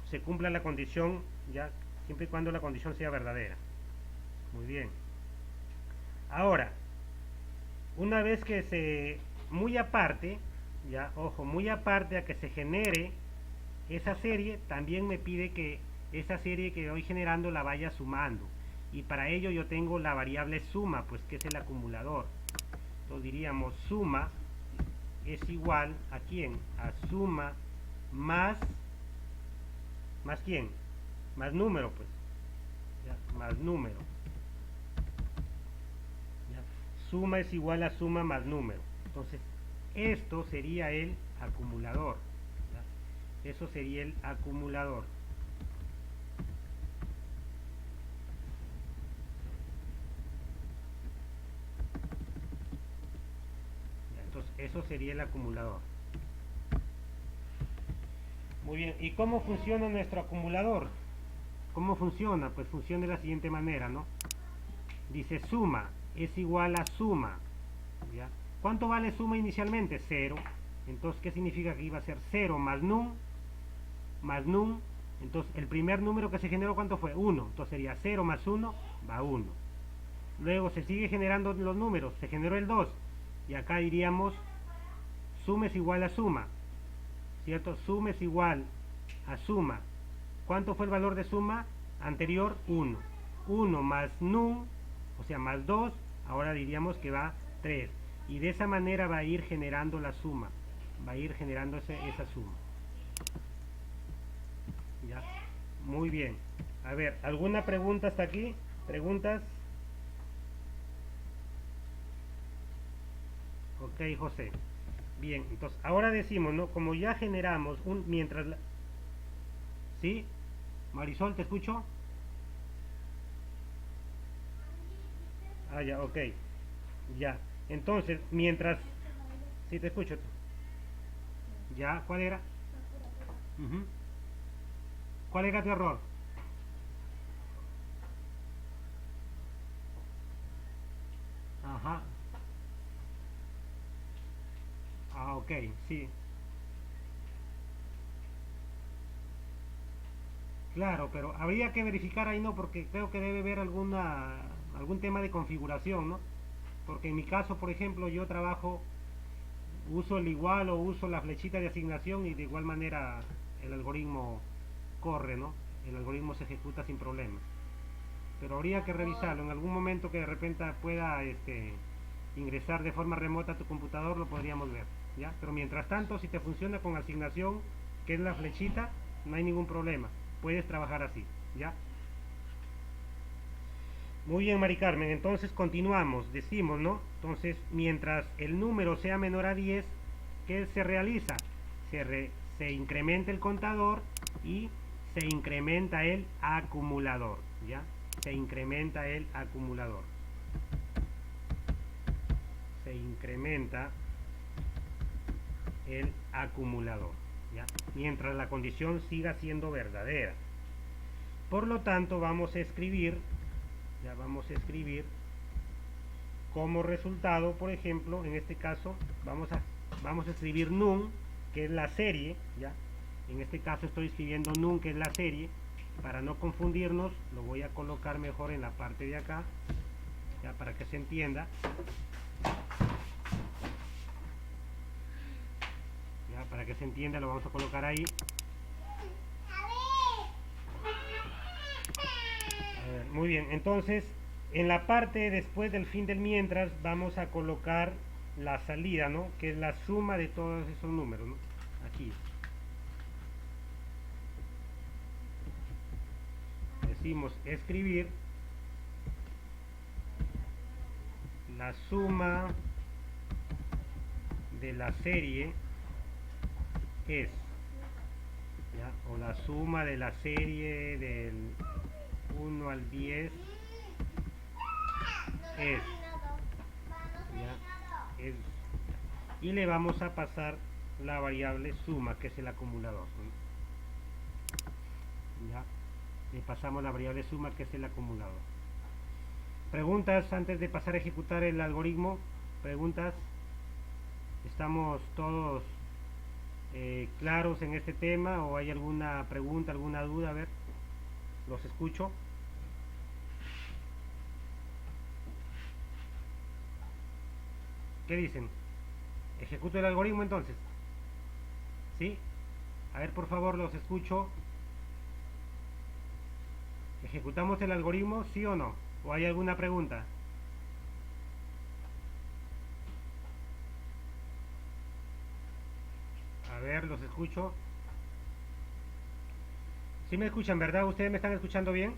se cumpla la condición, ya, siempre y cuando la condición sea verdadera. Muy bien. Ahora, una vez que muy aparte, ya, ojo, muy aparte a que se genere esa serie, también me pide que esa serie que voy generando la vaya sumando. Y para ello yo tengo la variable suma, pues que es el acumulador. Entonces diríamos suma es igual a quién, a suma más quién, más número, pues, ¿ya? Más número, ¿ya? Suma es igual a suma más número. Entonces esto sería el acumulador, ¿ya? Eso sería el acumulador. Entonces eso sería el acumulador. Muy bien, ¿y cómo funciona nuestro acumulador? ¿Cómo funciona? Pues funciona de la siguiente manera, ¿no? Dice suma es igual a suma, ¿ya? ¿Cuánto vale suma inicialmente? 0. Entonces, ¿qué significa que iba a ser 0 más num? Más num. Entonces, el primer número que se generó, ¿cuánto fue? 1. Entonces sería 0 más 1, va 1. Luego se sigue generando los números, se generó el 2. Y acá diríamos, suma es igual a suma, ¿cierto? Suma es igual a suma. ¿Cuánto fue el valor de suma anterior? 1. 1 más num, o sea, más 2, ahora diríamos que va 3. Y de esa manera va a ir generando la suma. Va a ir generando esa suma. ¿Ya? Muy bien. A ver, ¿alguna pregunta hasta aquí? ¿Preguntas? Ok, José. Bien, entonces ahora decimos, ¿no? Como ya generamos mientras ¿sí? Marisol, ¿te escucho? Ah, ya, ok. Ya. Entonces, mientras... Sí, te escucho. ¿Ya? ¿Cuál era? Ujú. ¿Cuál era tu error? Ajá. Ah, ok, sí. Claro, pero habría que verificar ahí, ¿no? Porque creo que debe haber algún tema de configuración, ¿no? Porque en mi caso, por ejemplo, yo trabajo, uso el igual o uso la flechita de asignación y de igual manera el algoritmo corre, ¿no? El algoritmo se ejecuta sin problemas. Pero habría que revisarlo. En algún momento que de repente pueda ingresar de forma remota a tu computador, lo podríamos ver, ¿ya? Pero mientras tanto, si te funciona con asignación, que es la flechita, no hay ningún problema. Puedes trabajar así, ¿ya? Muy bien, Mari Carmen. Entonces continuamos. Decimos, ¿no? Entonces, mientras el número sea menor a 10, ¿qué se realiza? Se incrementa el contador y se incrementa el acumulador, ¿ya? Se incrementa el acumulador. Se incrementa el acumulador, ¿ya? Mientras la condición siga siendo verdadera. Por lo tanto, vamos a escribir, ya vamos a escribir como resultado, por ejemplo, en este caso, vamos a escribir num, que es la serie, ¿ya? En este caso estoy escribiendo num, que es la serie. Para no confundirnos, lo voy a colocar mejor en la parte de acá, ya, para que se entienda. Ya, para que se entienda, lo vamos a colocar ahí. Muy bien, entonces en la parte después del fin del mientras vamos a colocar la salida, ¿no? Que es la suma de todos esos números, ¿no? Aquí. Decimos escribir la suma de la serie es, ¿ya? O la suma de la serie del 1 al 10 es, ¿ya? Es, y le vamos a pasar la variable suma, que es el acumulador, ¿no? ¿Ya? Le pasamos la variable suma, que es el acumulador. ¿Preguntas antes de pasar a ejecutar el algoritmo? ¿Preguntas? ¿Estamos todos claros en este tema o hay alguna pregunta, alguna duda? A ver, los escucho. ¿Qué dicen? ¿Ejecuto el algoritmo entonces? ¿Sí? A ver, por favor, los escucho. ¿Ejecutamos el algoritmo, sí o no? ¿O hay alguna pregunta? A ver, los escucho. ¿Sí me escuchan, verdad? ¿Ustedes me están escuchando bien?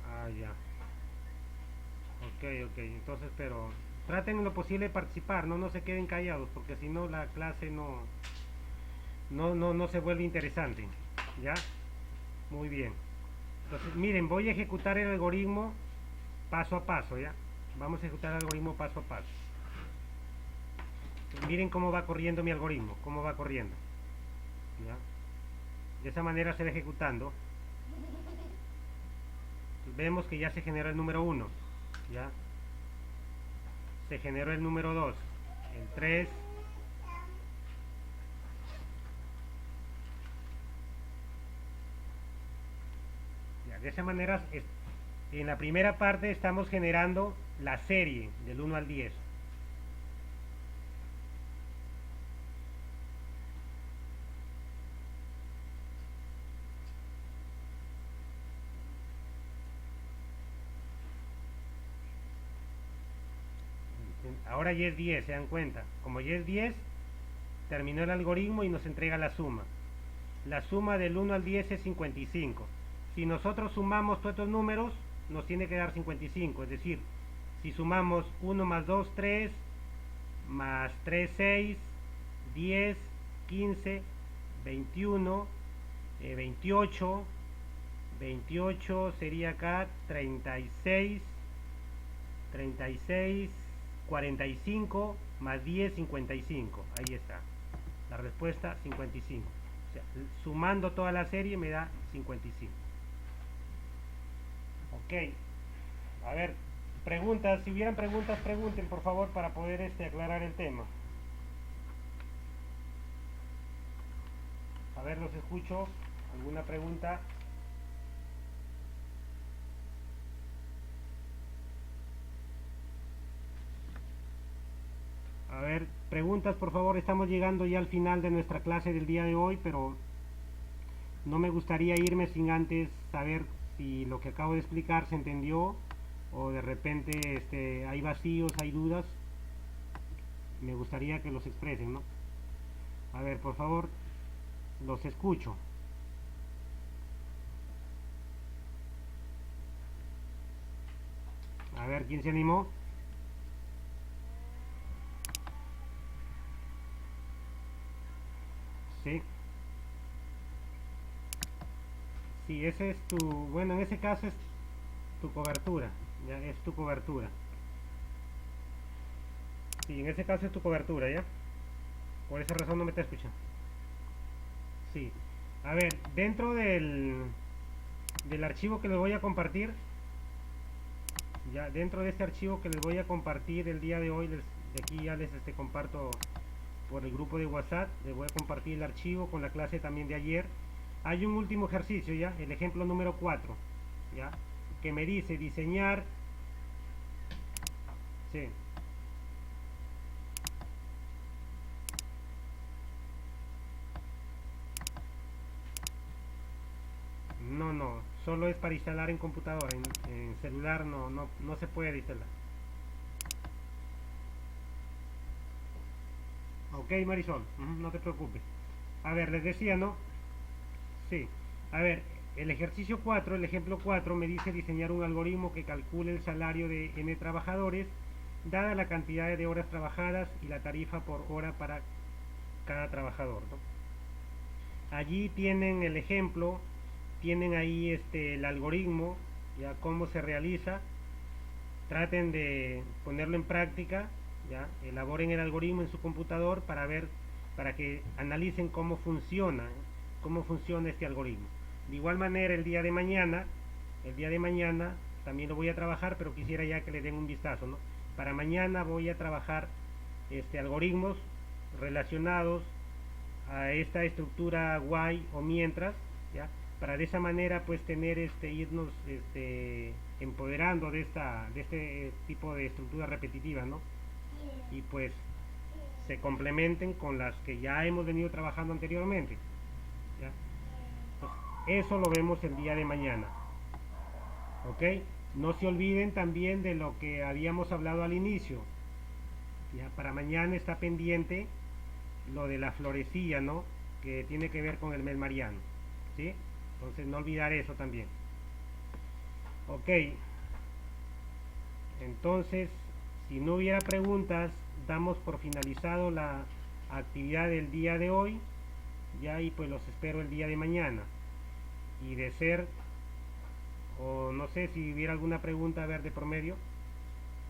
Ah, ya. Ok, ok. Entonces, pero traten lo posible de participar, no se queden callados, porque si no la clase no se vuelve interesante. ¿Ya? Muy bien. Entonces, miren, voy a ejecutar el algoritmo paso a paso, ¿ya? Vamos a ejecutar el algoritmo paso a paso. Miren cómo va corriendo mi algoritmo, cómo va corriendo. ¿Ya? De esa manera se va ejecutando. Vemos que ya se generó el número 1, ¿ya? Se generó el número 2, el 3. ¿Ya? De esa manera, en la primera parte estamos generando la serie del 1 al 10. Ahora ya es 10, se dan cuenta. Como ya es 10, terminó el algoritmo y nos entrega la suma. La suma del 1 al 10 es 55. Si nosotros sumamos todos estos números, nos tiene que dar 55. Es decir, si sumamos 1 más 2, 3, más 3, 6, 10, 15, 21, 28, 28 sería acá 36, 36, 45, más 10, 55. Ahí está. La respuesta, 55. O sea, sumando toda la serie me da 55. Ok. A ver, preguntas. Si hubieran preguntas, pregunten por favor para poder aclarar el tema. A ver, los escucho. ¿Alguna pregunta? A ver, preguntas por favor. Estamos llegando ya al final de nuestra clase del día de hoy, pero no me gustaría irme sin antes saber si lo que acabo de explicar se entendió o de repente hay vacíos, hay dudas. Me gustaría que los expresen, ¿no? A ver, por favor, los escucho. A ver, ¿quién se animó? Sí. Sí, ese es tu, bueno, en ese caso es tu cobertura, ya es tu cobertura. Sí, en ese caso es tu cobertura, ¿ya? Por esa razón no me está escuchando. Sí. A ver, dentro del archivo que les voy a compartir, ya dentro de este archivo que les voy a compartir el día de hoy, de aquí ya les comparto por el grupo de WhatsApp, les voy a compartir el archivo con la clase también de ayer. Hay un último ejercicio, ya, el ejemplo número 4, ya, que me dice diseñar, sí, no, solo es para instalar en computadora, en celular no se puede instalar. Ok, Marisol, no te preocupes. A ver, les decía, ¿no? Sí. A ver, el ejercicio 4, el ejemplo 4, me dice diseñar un algoritmo que calcule el salario de n trabajadores dada la cantidad de horas trabajadas y la tarifa por hora para cada trabajador, ¿no? Allí tienen el ejemplo, tienen ahí el algoritmo, ya cómo se realiza. Traten de ponerlo en práctica, ya elaboren el algoritmo en su computador para ver, para que analicen cómo funciona este algoritmo. De igual manera el día de mañana también lo voy a trabajar, pero quisiera ya que le den un vistazo, ¿no? Para mañana voy a trabajar algoritmos relacionados a esta estructura while o mientras, ¿ya? Para de esa manera pues tener irnos empoderando de este tipo de estructura repetitiva, ¿no? Y pues se complementen con las que ya hemos venido trabajando anteriormente, ¿ya? Pues eso lo vemos el día de mañana, ¿ok? No se olviden también de lo que habíamos hablado al inicio, ya para mañana está pendiente lo de la florecilla, ¿no? Que tiene que ver con el mes mariano, ¿sí? Entonces no olvidar eso también. Ok, entonces si no hubiera preguntas, damos por finalizado la actividad del día de hoy, ya, y pues los espero el día de mañana. Y de ser, o no sé si hubiera alguna pregunta a ver de promedio,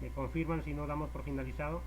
me confirman si no damos por finalizado.